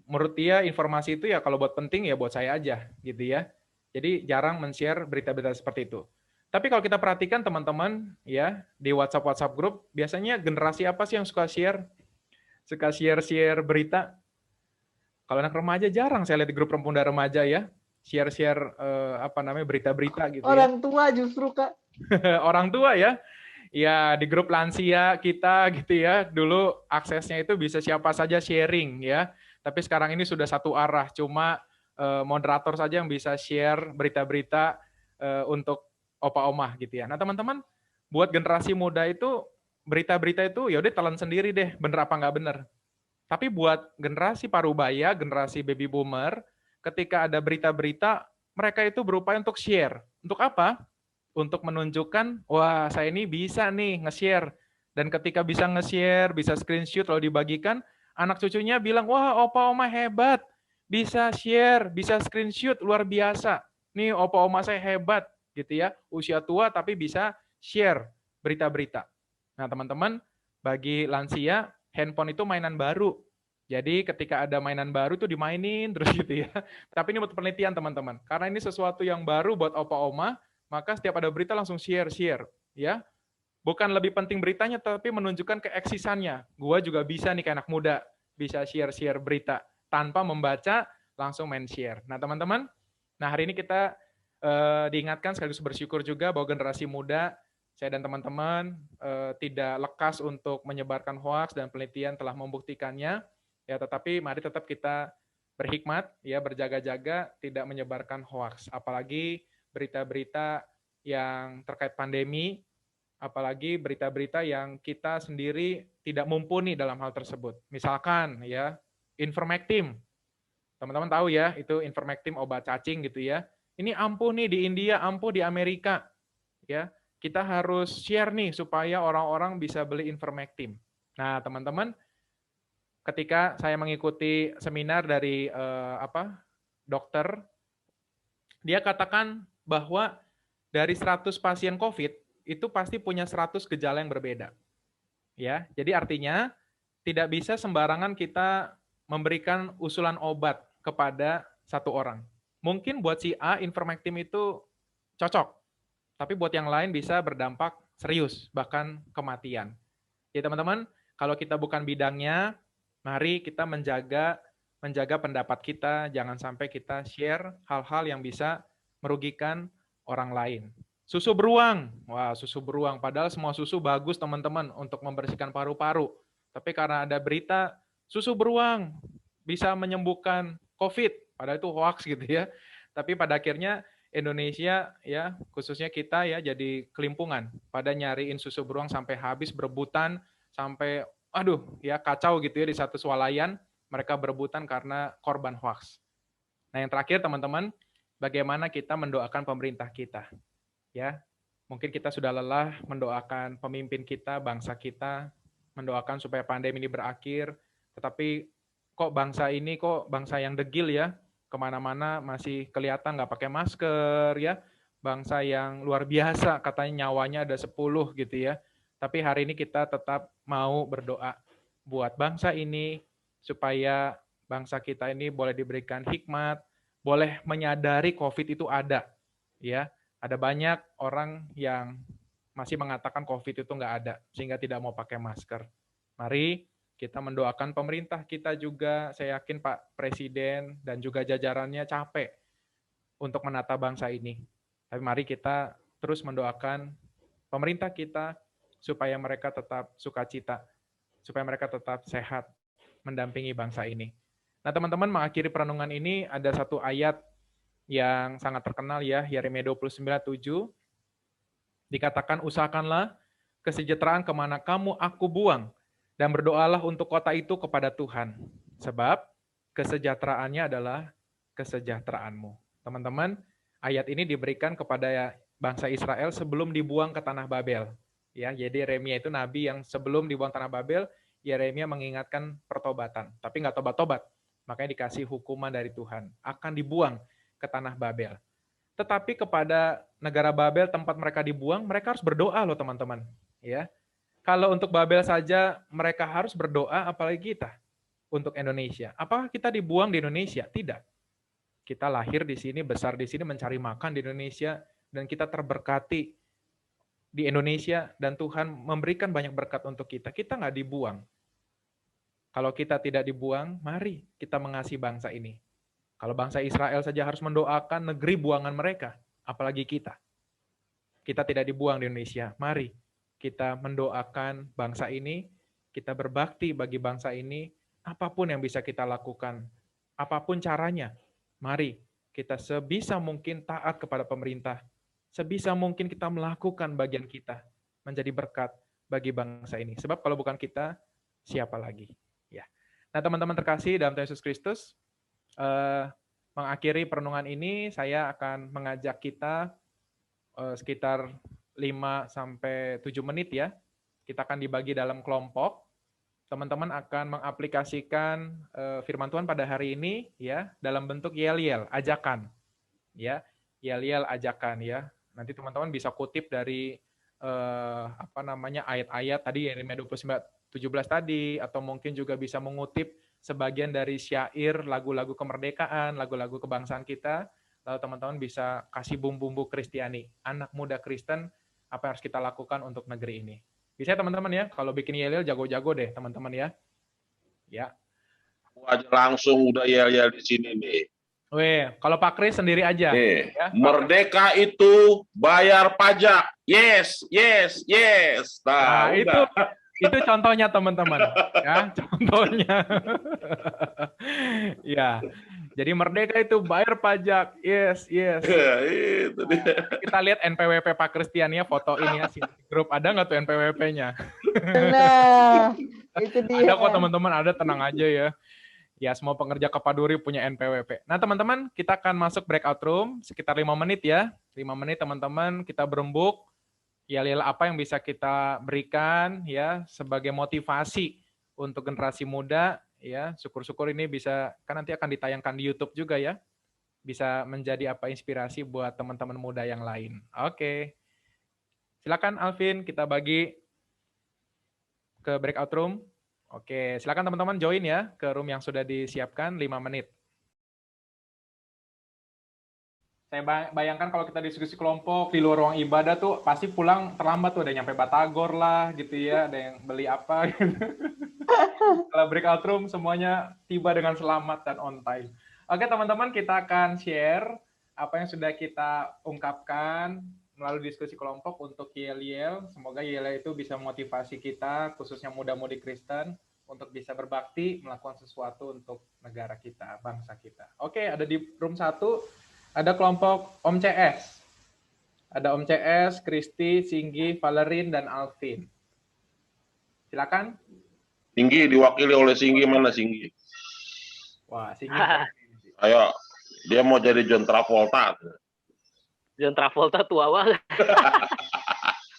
Menurut dia informasi itu ya kalau buat penting ya buat saya aja, gitu ya. Jadi jarang men-share berita-berita seperti itu. Tapi kalau kita perhatikan teman-teman, ya di WhatsApp group, biasanya generasi apa sih yang suka share? Suka share berita. Kalau anak remaja jarang saya lihat di grup pemuda remaja ya. Share berita-berita gitu. Orang tua justru Kak. Orang tua ya. Ya di grup lansia kita gitu ya. Dulu aksesnya itu bisa siapa saja sharing ya. Tapi sekarang ini sudah satu arah. Cuma moderator saja yang bisa share berita-berita untuk opa-omah gitu ya. Nah teman-teman, buat generasi muda itu berita-berita itu ya udah telan sendiri deh, bener apa nggak bener. Tapi buat generasi parubaya, generasi baby boomer, ketika ada berita-berita, mereka itu berupaya untuk share. Untuk apa? Untuk menunjukkan, wah saya ini bisa nih nge-share. Dan ketika bisa nge-share, bisa screenshot lalu dibagikan, anak cucunya bilang, wah opa oma hebat, bisa share, bisa screenshot, luar biasa. Nih opa oma saya hebat, gitu ya, usia tua tapi bisa share berita-berita. Nah teman-teman, bagi lansia, handphone itu mainan baru. Jadi ketika ada mainan baru itu dimainin terus gitu ya. Tapi ini buat penelitian teman-teman. Karena ini sesuatu yang baru buat opa-oma, maka setiap ada berita langsung share, ya. Bukan lebih penting beritanya, tapi menunjukkan keeksisannya. Gua juga bisa nih kayak anak muda, bisa share berita tanpa membaca, langsung main share. Nah teman-teman, hari ini kita diingatkan sekaligus bersyukur juga bahwa generasi muda, saya dan teman-teman tidak lekas untuk menyebarkan hoaks dan penelitian telah membuktikannya. Ya, tetapi mari tetap kita berhikmat, ya berjaga-jaga tidak menyebarkan hoaks, apalagi berita-berita yang terkait pandemi Apalagi berita-berita yang kita sendiri tidak mumpuni dalam hal tersebut. Misalkan ya, Ivermectin. Teman-teman tahu ya, itu Ivermectin obat cacing gitu ya. Ini ampuh nih di India, ampuh di Amerika. Ya, kita harus share nih supaya orang-orang bisa beli Ivermectin. Nah, teman-teman, ketika saya mengikuti seminar dari dokter, dia katakan bahwa dari 100 pasien COVID itu pasti punya 100 gejala yang berbeda. Ya, jadi artinya tidak bisa sembarangan kita memberikan usulan obat kepada satu orang. Mungkin buat si A Ivermectin itu cocok, tapi buat yang lain bisa berdampak serius, bahkan kematian. Ya teman-teman, kalau kita bukan bidangnya, mari kita menjaga pendapat kita, jangan sampai kita share hal-hal yang bisa merugikan orang lain. Susu beruang, wah susu beruang, padahal semua susu bagus teman-teman untuk membersihkan paru-paru. Tapi karena ada berita, susu beruang bisa menyembuhkan COVID, padahal itu hoax gitu ya. Tapi pada akhirnya Indonesia ya, khususnya kita ya jadi kelimpungan pada nyariin susu beruang sampai habis, berebutan sampai aduh ya kacau gitu ya di satu swalayan, mereka berebutan karena korban hoax. Nah, yang terakhir teman-teman, bagaimana kita mendoakan pemerintah kita. Ya, mungkin kita sudah lelah mendoakan pemimpin kita, bangsa kita, mendoakan supaya pandemi ini berakhir, tetapi kok bangsa yang degil ya, kemana-mana masih kelihatan nggak pakai masker ya, bangsa yang luar biasa, katanya nyawanya ada 10 gitu ya, tapi hari ini kita tetap mau berdoa buat bangsa ini, supaya bangsa kita ini boleh diberikan hikmat, boleh menyadari COVID itu ada, ya. Ada banyak orang yang masih mengatakan COVID itu nggak ada, sehingga tidak mau pakai masker. Mari kita mendoakan pemerintah kita juga, saya yakin Pak Presiden dan juga jajarannya capek untuk menata bangsa ini. Tapi mari kita terus mendoakan pemerintah kita supaya mereka tetap sukacita, supaya mereka tetap sehat mendampingi bangsa ini. Nah teman-teman, mengakhiri perenungan ini ada satu ayat yang sangat terkenal ya, Yeremia 29:7, dikatakan, usahakanlah kesejahteraan kemana kamu aku buang, dan berdoalah untuk kota itu kepada Tuhan, sebab kesejahteraannya adalah kesejahteraanmu. Teman-teman, ayat ini diberikan kepada bangsa Israel sebelum dibuang ke tanah Babel. Ya, jadi Yeremia itu nabi yang sebelum dibuang tanah Babel, Yeremia mengingatkan pertobatan, tapi nggak tobat-tobat, makanya dikasih hukuman dari Tuhan, akan dibuang ke tanah Babel. Tetapi kepada negara Babel tempat mereka dibuang, mereka harus berdoa loh teman-teman. Ya, kalau untuk Babel saja mereka harus berdoa, apalagi kita untuk Indonesia. Apakah kita dibuang di Indonesia? Tidak. Kita lahir di sini, besar di sini, mencari makan di Indonesia, dan kita terberkati di Indonesia, dan Tuhan memberikan banyak berkat untuk kita. Kita nggak dibuang. Kalau kita tidak dibuang, mari kita mengasihi bangsa ini. Kalau bangsa Israel saja harus mendoakan negeri buangan mereka, apalagi kita. Kita tidak dibuang di Indonesia. Mari kita mendoakan bangsa ini, kita berbakti bagi bangsa ini, apapun yang bisa kita lakukan, apapun caranya, mari kita sebisa mungkin taat kepada pemerintah, sebisa mungkin kita melakukan bagian kita, menjadi berkat bagi bangsa ini. Sebab kalau bukan kita, siapa lagi? Ya. Nah teman-teman terkasih dalam Tuhan Yesus Kristus, mengakhiri perenungan ini, saya akan mengajak kita sekitar 5-7 menit ya. Kita akan dibagi dalam kelompok. Teman-teman akan mengaplikasikan firman Tuhan pada hari ini ya dalam bentuk yel-yel, ajakan. Ya, yel-yel ajakan ya. Nanti teman-teman bisa kutip dari ayat-ayat tadi Yeremia 29:17 tadi, atau mungkin juga bisa mengutip sebagian dari syair lagu-lagu kemerdekaan, lagu-lagu kebangsaan kita. Lalu teman-teman bisa kasih bumbu-bumbu Kristiani, anak muda Kristen, apa yang harus kita lakukan untuk negeri ini. Bisa teman-teman ya, kalau bikin yel-yel jago-jago deh teman-teman ya. Ya. Aja langsung udah yel-yel di sini nih. Weh, kalau Pak Kris sendiri aja. Ya. Merdeka itu bayar pajak. Yes, yes, yes. Nah itu contohnya teman-teman. Ya, contohnya. Ya. Jadi merdeka itu bayar pajak. Yes. Itu dia. Kita lihat NPWP Pak Christian ya, foto ini ya, grup ada nggak tuh NPWP-nya? Nah, itu dia. Ada kok teman-teman, ada, tenang aja ya. Ya, semua pengerja Kepaduri punya NPWP. Nah, teman-teman, kita akan masuk breakout room sekitar 5 menit ya. 5 menit teman-teman, kita berembuk. Yel-yel apa yang bisa kita berikan ya sebagai motivasi untuk generasi muda ya. Syukur-syukur ini bisa, kan nanti akan ditayangkan di YouTube juga ya. Bisa menjadi apa inspirasi buat teman-teman muda yang lain. Oke. Silakan Alvin, kita bagi ke breakout room. Oke, silakan teman-teman join ya ke room yang sudah disiapkan 5 menit. Saya bayangkan kalau kita diskusi kelompok di luar ruang ibadah tuh pasti pulang terlambat tuh, ada yang nyampe Batagor lah gitu ya, ada yang beli apa gitu. Kalau breakout room semuanya tiba dengan selamat dan on time. Oke teman-teman, kita akan share apa yang sudah kita ungkapkan melalui diskusi kelompok untuk Yel-Yel. Semoga Yel-Yel itu bisa memotivasi kita, khususnya muda-mudi Kristen, untuk bisa berbakti, melakukan sesuatu untuk negara kita, bangsa kita. Oke, ada di room 1, ada kelompok Om CS. Ada Om CS, Kristi, Singgi, Valerin, dan Alvin. Silakan. Singgi diwakili oleh Singgi, mana Singgi? Wah, Singgi. Ayo, dia mau jadi John Travolta. John Travolta tua banget.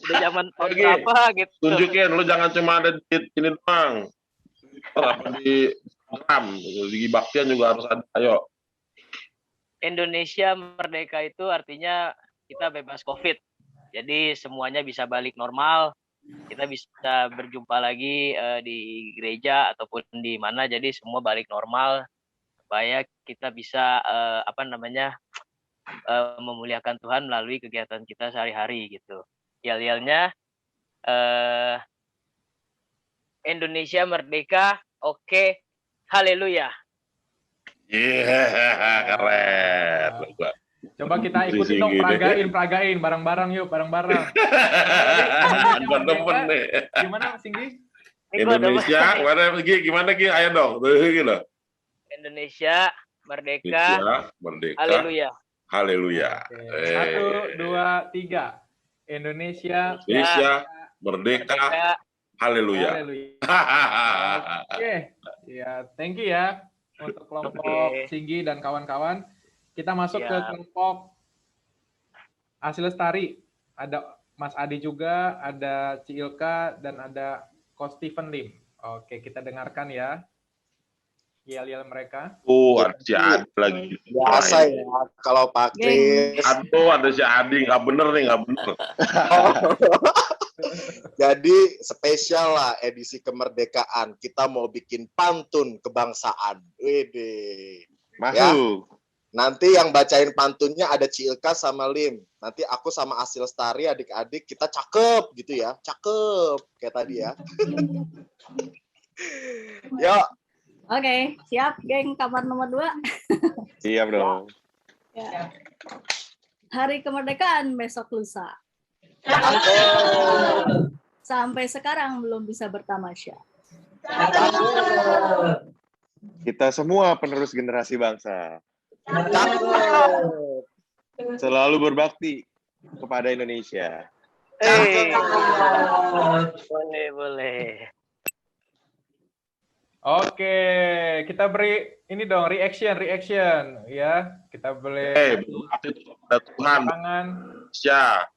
Udah zaman tahun berapa gitu. Tunjukin, lu jangan cuma ada di sini doang. Apa di Instagram, di Baktian juga harus ada. Ayo. Indonesia merdeka itu artinya kita bebas COVID. Jadi semuanya bisa balik normal. Kita bisa berjumpa lagi di gereja ataupun di mana. Jadi semua balik normal supaya kita bisa memuliakan Tuhan melalui kegiatan kita sehari-hari gitu. Yel-yelnya Indonesia merdeka, oke, haleluya. Keren. Coba kita ikutin dong, peragain bareng-bareng yuk, bareng-bareng. Temen nih. Gimana Singgi? Indonesia, gimana Gi? Ayo dong, gitu. Indonesia merdeka, haleluya. Haleluya. 1, 2, 3. Indonesia merdeka, haleluya. Oke, ya, thank you ya untuk kelompok Singgi dan kawan-kawan. Kita masuk ke kelompok Asih Lestari. Ada Mas Adi juga, ada Ciilka, dan ada Ko Stephen Lim. Oke, kita dengarkan ya yel-yel mereka. Ada si Adi lagi. Biasa ya, kalau Pak Kris. Ada si Adi, nggak bener nih, nggak bener. Jadi spesial lah edisi kemerdekaan. Kita mau bikin pantun kebangsaan. Wede. Masuk. Ya. Nanti yang bacain pantunnya ada Ciilka sama Lim. Nanti aku sama Asih Lestari, adik-adik, kita cakep gitu ya. Cakep. Kayak tadi ya. Yuk. Oke, siap geng kamar nomor 2. Siap dong. Ya. Hari kemerdekaan besok lusa. Sampai sekarang belum bisa bertamasya. Kita semua penerus generasi bangsa. Selalu berbakti kepada Indonesia. Boleh. Oke, kita beri ini dong reaction ya. Kita boleh ada Tuhan. Ya.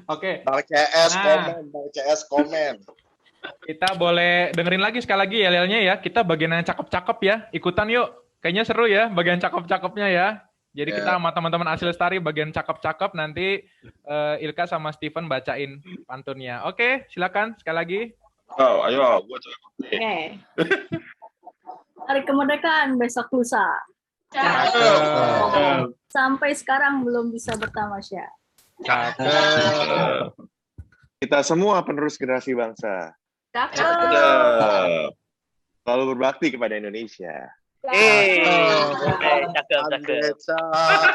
Oke. Bang CS komen. Kita boleh dengerin lagi sekali lagi yel-yelnya ya. Kita bagian yang cakep-cakep ya. Ikutan yuk. Kayaknya seru ya bagian cakep-cakepnya ya. Jadi kita sama teman-teman Asih Lestari bagian cakep-cakep, nanti Ilka sama Stephen bacain pantunnya. Oke, silakan sekali lagi. Oh, ayo, gua cakep. Oke. Hari kemerdekaan besok lusa. Sampai sekarang belum bisa bertamasya. Kita semua penerus generasi bangsa. Selalu berbakti kepada Indonesia.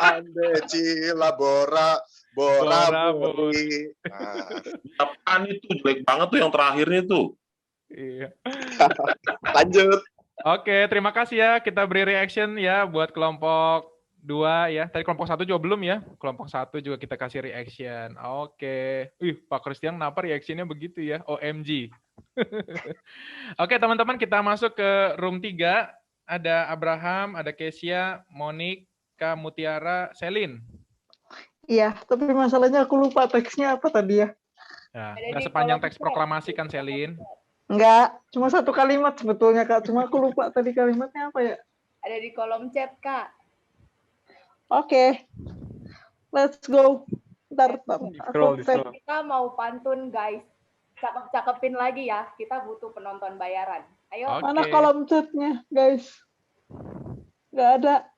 Andecila Bora Bori. Apaan itu jelek banget tuh yang terakhirnya tuh. Iya. Lanjut. Oke, terima kasih ya. Kita beri reaction ya buat kelompok 2 ya. Tadi kelompok 1 juga belum ya. Kelompok 1 juga kita kasih reaction. Oke. Pak Christian kenapa reactionnya begitu ya? OMG. Oke, teman-teman, kita masuk ke room 3. Ada Abraham, ada Kesia, Monik, Kak Mutiara, Selin. Iya, tapi masalahnya aku lupa teksnya apa tadi ya. Ya, nggak sepanjang teks proklamasi kan, Selin? Enggak, cuma satu kalimat sebetulnya, Kak. Cuma aku lupa tadi kalimatnya apa ya. Ada di kolom chat, Kak. Oke. Let's go. Ntar, Kita mau pantun, guys. Cakep-cakepin lagi ya. Kita butuh penonton bayaran. Ayo. Mana kolom chatnya, guys? Nggak ada.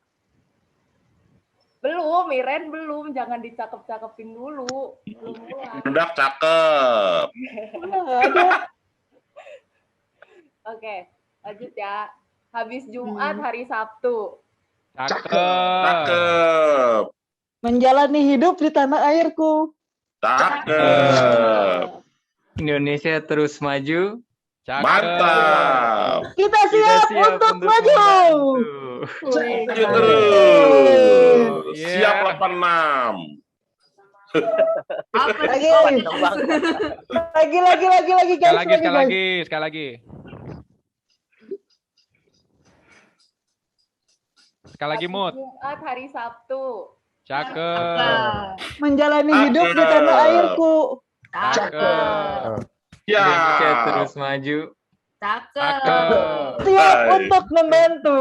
Belum, Iren belum. Jangan dicakep-cakepin dulu. Belum mulai. Udah cakep. Nggak ada. Oke, lanjut ya. Habis Jumat, hari Sabtu. Cakep. Menjalani hidup di tanah airku. Cakep. Indonesia terus maju. Mantap. Kita siap untuk maju. Maju terus. Siap 86. Sekali lagi. Sekali lagi, Mut. Jumat, hari Sabtu. Cakep. Menjalani hidup di tanah airku. Cakep. Indonesia terus maju. Cakep. Siap untuk membantu.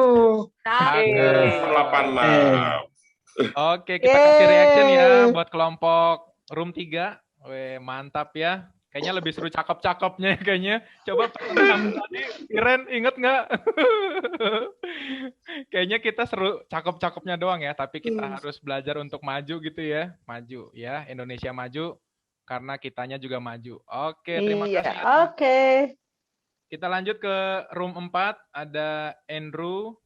Cakep. 86. Oke, kita kasih reaction ya buat kelompok room 3. Weh, mantap ya. Kayaknya lebih seru cakep-cakepnya kayaknya. Coba tadi, Iren, inget nggak? Kayaknya kita seru cakep-cakepnya doang ya, tapi kita harus belajar untuk maju gitu ya. Maju ya, Indonesia maju karena kitanya juga maju. Oke, terima kasih. Oke. Kita lanjut ke room 4, ada Andrew,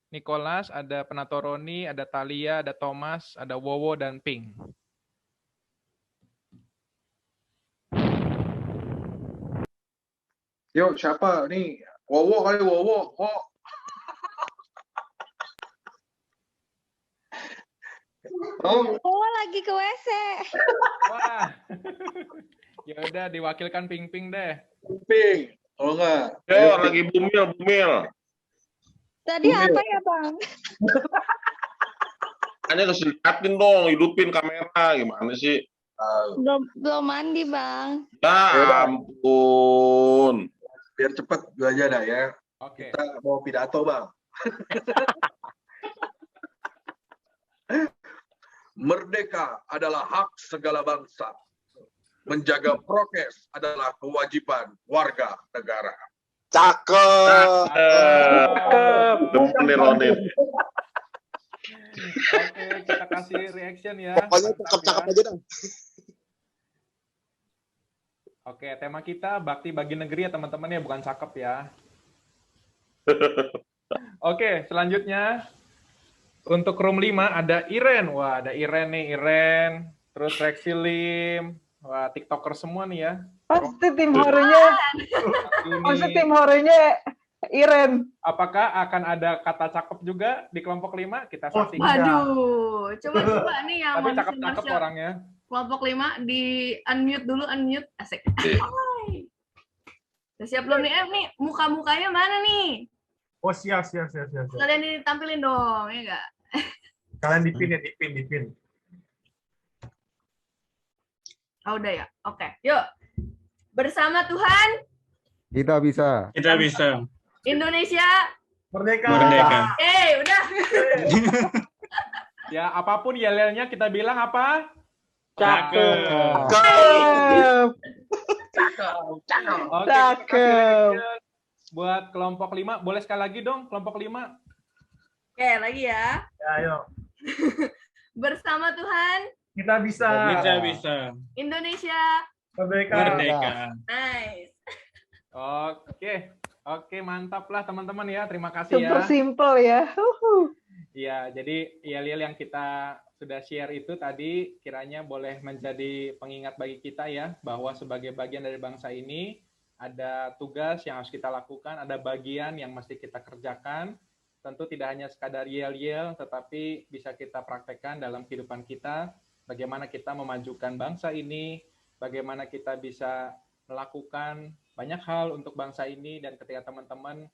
Nicholas, ada Penatoroni, ada Thalia, ada Thomas, ada Wowo, dan Pink. Yuk, siapa nih? Wowo kali, Wowo. Oh, lagi ke WC. Wah. Ya udah, diwakilkan Ping deh. Ping. Kalau enggak. Lagi bumil. Tadi apa ya, Bang? Hanya harus dilihatin dong, hidupin kamera. Gimana sih? Belum mandi, Bang. Ya ampun. Biar cepet gue aja dah ya. Oke. Kita mau pidato, Bang. Merdeka adalah hak segala bangsa. Menjaga prokes adalah kewajiban warga negara. Cakep. Ronin. Oke, kita kasih reaction ya. Pokoknya cakep-cakep aja dong. Oke, tema kita bakti bagi negeri ya teman-teman ya, bukan cakep ya. Oke, selanjutnya untuk room 5 ada Iren. Wah, ada Iren nih, Iren. Terus Rexy Lim. Wah, TikToker semua nih ya. Pasti tim horenya Iren. Apakah akan ada kata cakep juga di kelompok 5? Kita saksikan. Aduh, coba nih yang tapi cakep-cakep orangnya. Kelompok 5 di unmute dulu, unmute. Asik. Udah siap belum nih? Nih, muka-mukanya mana nih? Oh, siap. Kalian ditampilin dong, ya nggak? Kalian dipin. Oh, udah ya? Oke, yuk. Bersama Tuhan, Kita bisa. Indonesia Merdeka. udah. Ya, apapun yel-yelnya kita bilang apa? Cakep. Oke, cakep. Buat kelompok 5, boleh sekali lagi dong kelompok 5. Oke, lagi ya. Ya, ayo. Bersama Tuhan, Kita bisa. Indonesia. Merdeka. Nice. Oke, mantap lah teman-teman ya. Terima kasih ya. Super simple ya. Iya, jadi yel-yel yang kita sudah share itu tadi kiranya boleh menjadi pengingat bagi kita ya, bahwa sebagai bagian dari bangsa ini ada tugas yang harus kita lakukan, ada bagian yang mesti kita kerjakan. Tentu tidak hanya sekadar yel-yel, tetapi bisa kita praktekkan dalam kehidupan kita, bagaimana kita memajukan bangsa ini, bagaimana kita bisa melakukan banyak hal untuk bangsa ini, dan ketika teman-teman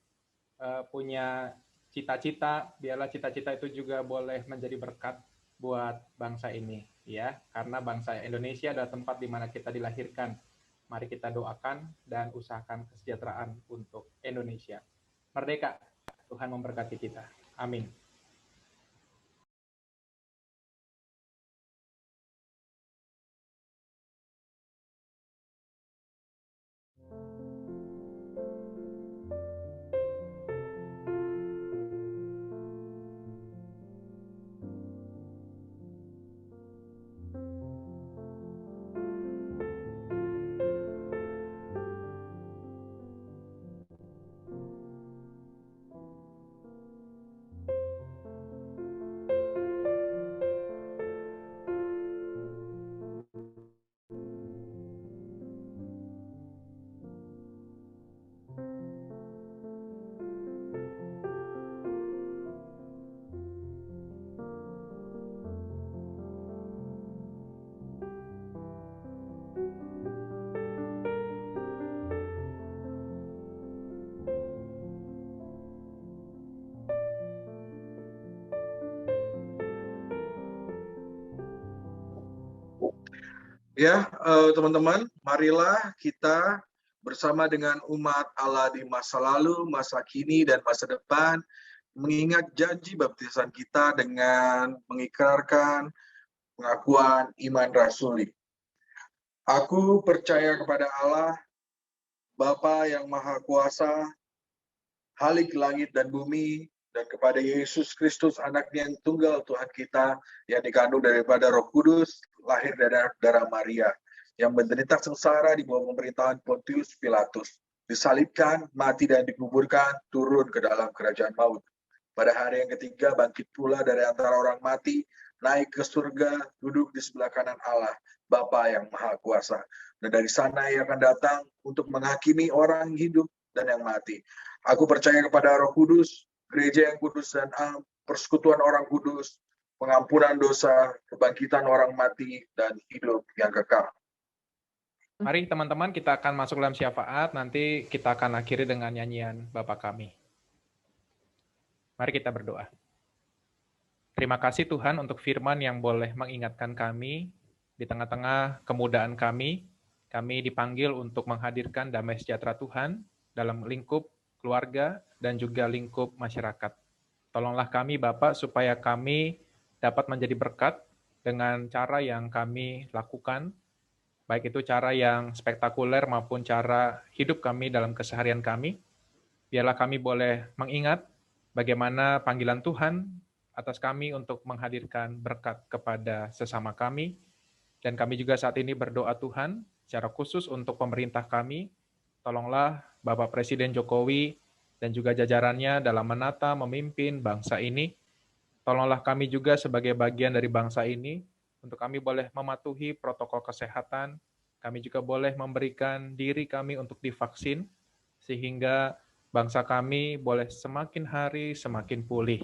punya cita-cita, biarlah cita-cita itu juga boleh menjadi berkat buat bangsa ini, ya, karena bangsa Indonesia adalah tempat di mana kita dilahirkan. Mari kita doakan dan usahakan kesejahteraan untuk Indonesia. Merdeka, Tuhan memberkati kita. Amin. Ya, teman-teman, marilah kita bersama dengan umat Allah di masa lalu, masa kini, dan masa depan, mengingat janji baptisan kita dengan mengikrarkan pengakuan iman rasuli. Aku percaya kepada Allah, Bapa yang Maha Kuasa, Halik langit dan bumi, dan kepada Yesus Kristus, anaknya yang tunggal Tuhan kita, yang dikandung daripada Roh Kudus, lahir dari darah Maria, yang menderita sengsara di bawah pemerintahan Pontius Pilatus, disalibkan, mati dan dikuburkan, turun ke dalam kerajaan maut. Pada hari yang ketiga bangkit pula dari antara orang mati, naik ke surga, duduk di sebelah kanan Allah, Bapa yang Maha Kuasa. Dan dari sana ia akan datang untuk menghakimi orang hidup dan yang mati. Aku percaya kepada Roh Kudus, gereja yang kudus dan am, persekutuan orang kudus, pengampunan dosa, kebangkitan orang mati, dan hidup yang kekal. Mari teman-teman kita akan masuk dalam syafaat, nanti kita akan akhiri dengan nyanyian Bapa Kami. Mari kita berdoa. Terima kasih Tuhan untuk firman yang boleh mengingatkan kami di tengah-tengah kemudaan kami. Kami dipanggil untuk menghadirkan damai sejahtera Tuhan dalam lingkup keluarga dan juga lingkup masyarakat. Tolonglah kami Bapak supaya kami dapat menjadi berkat dengan cara yang kami lakukan, baik itu cara yang spektakuler maupun cara hidup kami dalam keseharian kami. Biarlah kami boleh mengingat bagaimana panggilan Tuhan atas kami untuk menghadirkan berkat kepada sesama kami. Dan kami juga saat ini berdoa Tuhan, secara khusus untuk pemerintah kami, tolonglah Bapak Presiden Jokowi dan juga jajarannya dalam menata, memimpin bangsa ini. Tolonglah kami juga sebagai bagian dari bangsa ini, untuk kami boleh mematuhi protokol kesehatan, kami juga boleh memberikan diri kami untuk divaksin, sehingga bangsa kami boleh semakin hari semakin pulih.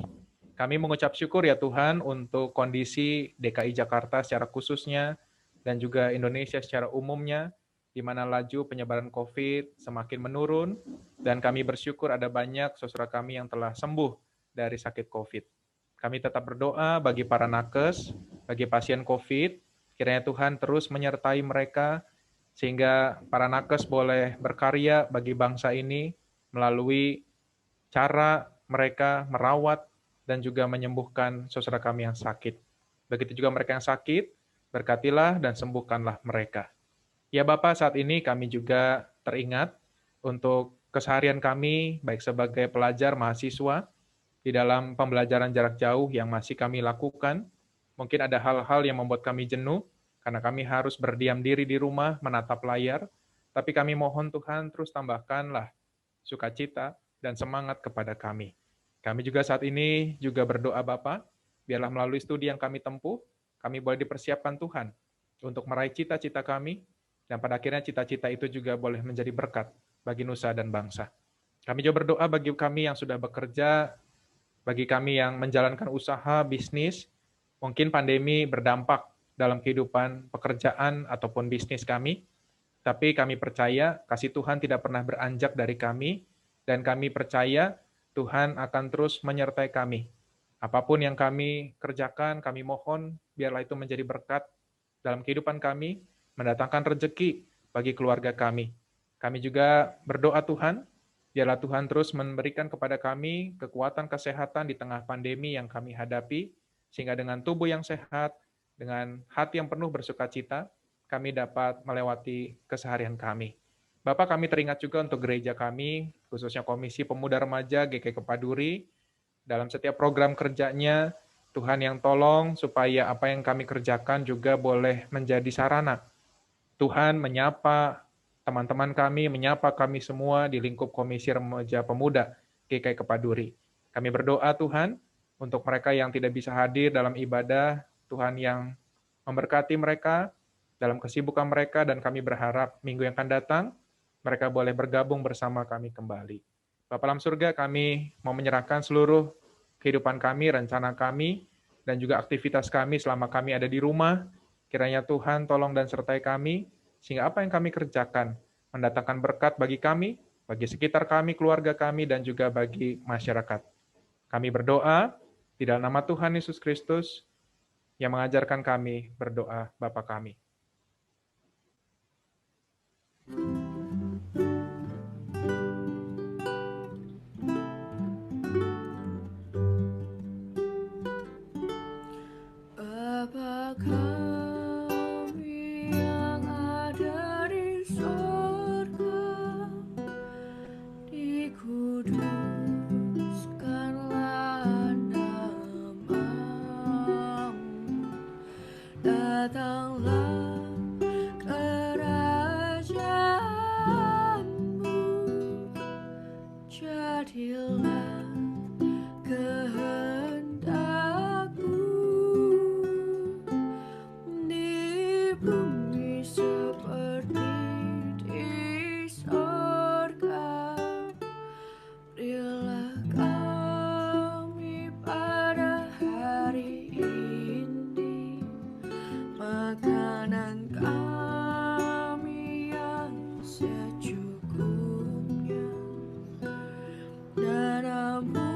Kami mengucap syukur ya Tuhan untuk kondisi DKI Jakarta secara khususnya, dan juga Indonesia secara umumnya, di mana laju penyebaran COVID semakin menurun, dan kami bersyukur ada banyak saudara kami yang telah sembuh dari sakit COVID. Kami tetap berdoa bagi para nakes, bagi pasien COVID, kiranya Tuhan terus menyertai mereka, sehingga para nakes boleh berkarya bagi bangsa ini melalui cara mereka merawat dan juga menyembuhkan saudara kami yang sakit. Begitu juga mereka yang sakit, berkatilah dan sembuhkanlah mereka. Ya Bapak, saat ini kami juga teringat untuk keseharian kami, baik sebagai pelajar, mahasiswa, di dalam pembelajaran jarak jauh yang masih kami lakukan. Mungkin ada hal-hal yang membuat kami jenuh, karena kami harus berdiam diri di rumah, menatap layar, tapi kami mohon Tuhan terus tambahkanlah sukacita dan semangat kepada kami. Kami juga saat ini juga berdoa Bapa, biarlah melalui studi yang kami tempuh, kami boleh dipersiapkan Tuhan untuk meraih cita-cita kami, dan pada akhirnya cita-cita itu juga boleh menjadi berkat bagi nusa dan bangsa. Kami juga berdoa bagi kami yang sudah bekerja, bagi kami yang menjalankan usaha, bisnis, mungkin pandemi berdampak dalam kehidupan pekerjaan ataupun bisnis kami, tapi kami percaya kasih Tuhan tidak pernah beranjak dari kami, dan kami percaya Tuhan akan terus menyertai kami. Apapun yang kami kerjakan, kami mohon biarlah itu menjadi berkat dalam kehidupan kami, mendatangkan rezeki bagi keluarga kami. Kami juga berdoa Tuhan, biarlah Tuhan terus memberikan kepada kami kekuatan kesehatan di tengah pandemi yang kami hadapi, sehingga dengan tubuh yang sehat, dengan hati yang penuh bersukacita, kami dapat melewati keseharian kami. Bapak, kami teringat juga untuk gereja kami, khususnya Komisi Pemuda Remaja GKI Kepaduri, dalam setiap program kerjanya, Tuhan yang tolong supaya apa yang kami kerjakan juga boleh menjadi sarana. Tuhan menyapa teman-teman kami, menyapa kami semua di lingkup Komisi Remaja Pemuda GKI Kepaduri. Kami berdoa Tuhan, untuk mereka yang tidak bisa hadir dalam ibadah, Tuhan yang memberkati mereka dalam kesibukan mereka, dan kami berharap minggu yang akan datang, mereka boleh bergabung bersama kami kembali. Bapa dalam surga, kami mau menyerahkan seluruh kehidupan kami, rencana kami, dan juga aktivitas kami selama kami ada di rumah. Kiranya Tuhan tolong dan sertai kami, sehingga apa yang kami kerjakan mendatangkan berkat bagi kami, bagi sekitar kami, keluarga kami, dan juga bagi masyarakat. Kami berdoa di dalam nama Tuhan Yesus Kristus yang mengajarkan kami berdoa Bapa kami. Bapa kami yang ada di surga, dikuduskanlah namamu, datanglah kerajaanmu, jadilah kehendakmu di bumi seperti di sorga. Berilah kami pada hari ini makanan kami yang secukupnya, dan ampuni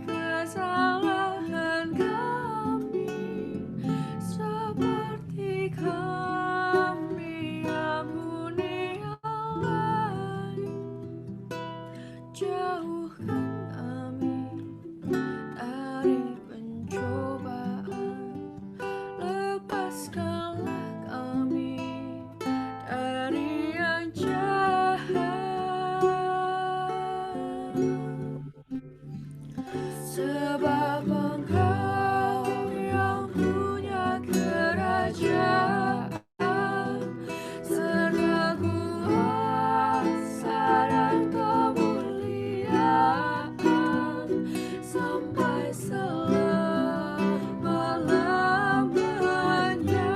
kesalahan kami seperti kami ampuni yang lain. Jauhkan kami dari pencobaan, lepaskanlah kami dari yang jahat, sebab Engkau yang punya kerajaan serta kuasa dan kemuliaan sampai selama-lamanya.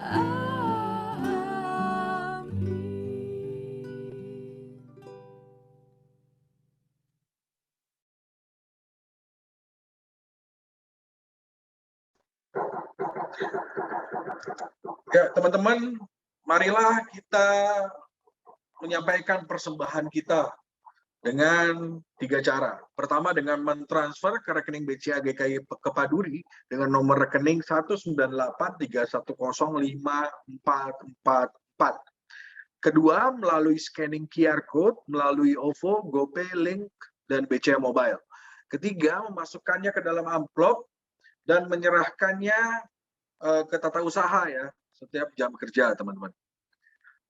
Amin. Ya, teman-teman, marilah kita menyampaikan persembahan kita dengan 3 cara. Pertama, dengan mentransfer ke rekening BCA GKI Kepaduri dengan nomor rekening 19831054444. Kedua, melalui scanning QR Code, melalui OVO, GoPay, Link, dan BCA Mobile. Ketiga, memasukkannya ke dalam amplop dan menyerahkannya ke tata usaha ya, setiap jam kerja, teman-teman.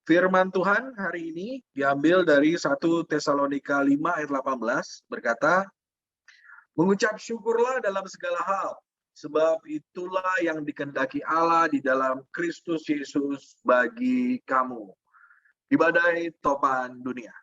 Firman Tuhan hari ini diambil dari 1 Tesalonika 5 ayat 18, berkata, mengucap syukurlah dalam segala hal, sebab itulah yang dikehendaki Allah di dalam Kristus Yesus bagi kamu. Di badai topan dunia.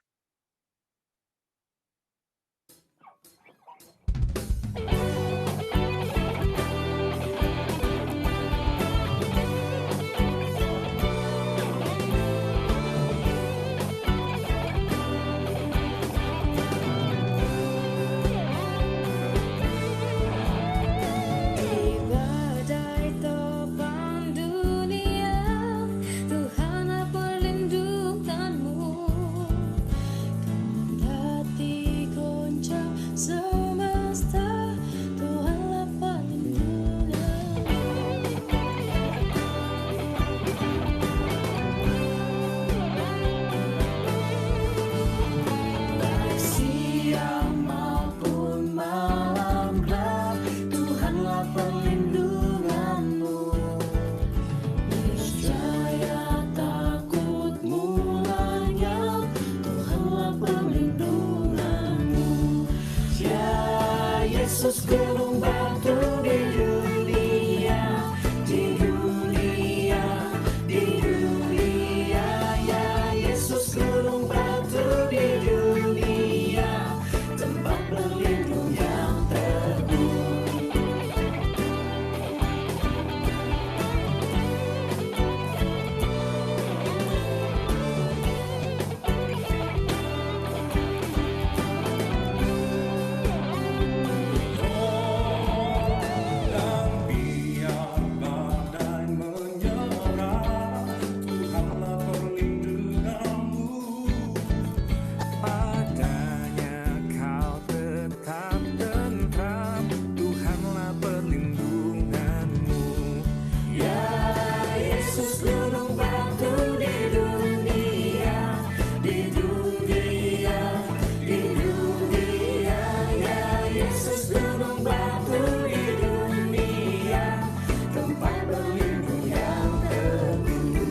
Yesus gunung batu di dunia, di dunia, di dunia, ya Yesus gunung batu di dunia, tempat berlindung yang teguh.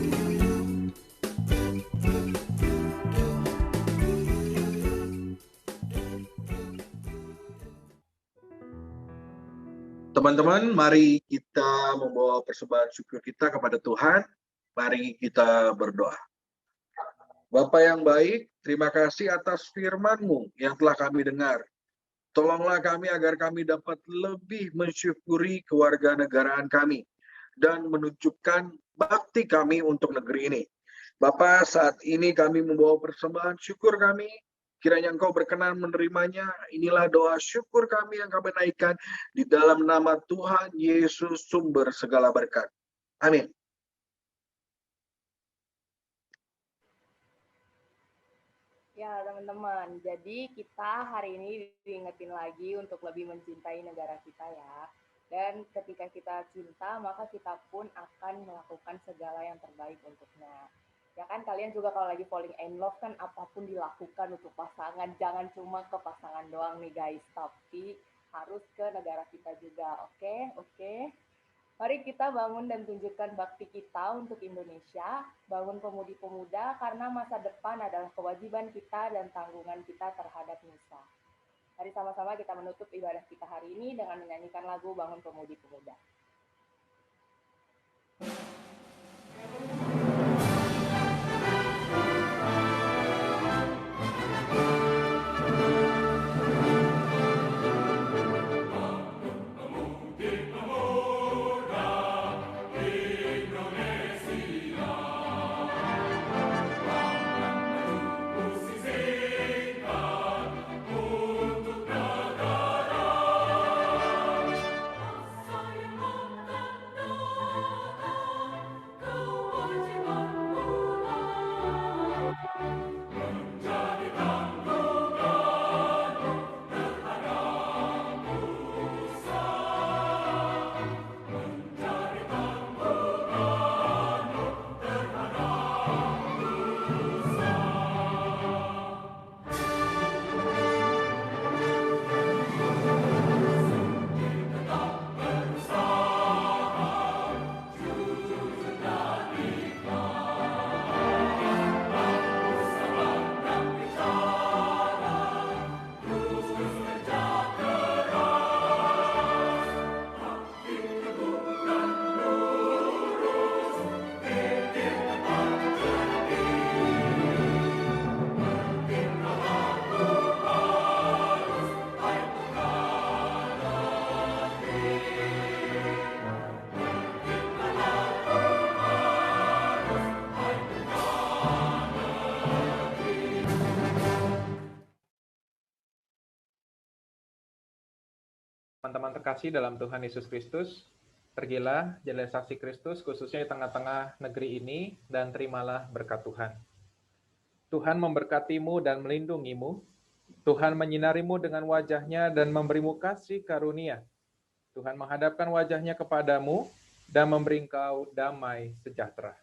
Teman-teman, mari kita membawa persembahan syukur kita kepada Tuhan. Mari kita berdoa. Bapa yang baik, terima kasih atas firman-Mu yang telah kami dengar. Tolonglah kami agar kami dapat lebih mensyukuri kewarganegaraan kami dan menunjukkan bakti kami untuk negeri ini. Bapa, saat ini kami membawa persembahan syukur kami. Kiranya Engkau berkenan menerimanya. Inilah doa syukur kami yang kami naikkan di dalam nama Tuhan Yesus, sumber segala berkat. Amin. Ya teman-teman, jadi kita hari ini diingetin lagi untuk lebih mencintai negara kita ya. Dan ketika kita cinta, maka kita pun akan melakukan segala yang terbaik untuknya. Ya kan, kalian juga kalau lagi falling in love kan apapun dilakukan untuk pasangan. Jangan cuma ke pasangan doang nih guys, tapi harus ke negara kita juga. Oke. Mari kita bangun dan tunjukkan bakti kita untuk Indonesia. Bangun pemudi-pemuda karena masa depan adalah kewajiban kita dan tanggungan kita terhadap Nusa. Mari sama-sama kita menutup ibadah kita hari ini dengan menyanyikan lagu Bangun Pemudi-Pemuda. Teman-teman terkasih dalam Tuhan Yesus Kristus, pergilah, jadilah saksi Kristus, khususnya di tengah-tengah negeri ini, dan terimalah berkat Tuhan. Tuhan memberkatimu dan melindungimu. Tuhan menyinarimu dengan wajah-Nya dan memberimu kasih karunia. Tuhan menghadapkan wajah-Nya kepadamu dan memberi engkau damai sejahtera.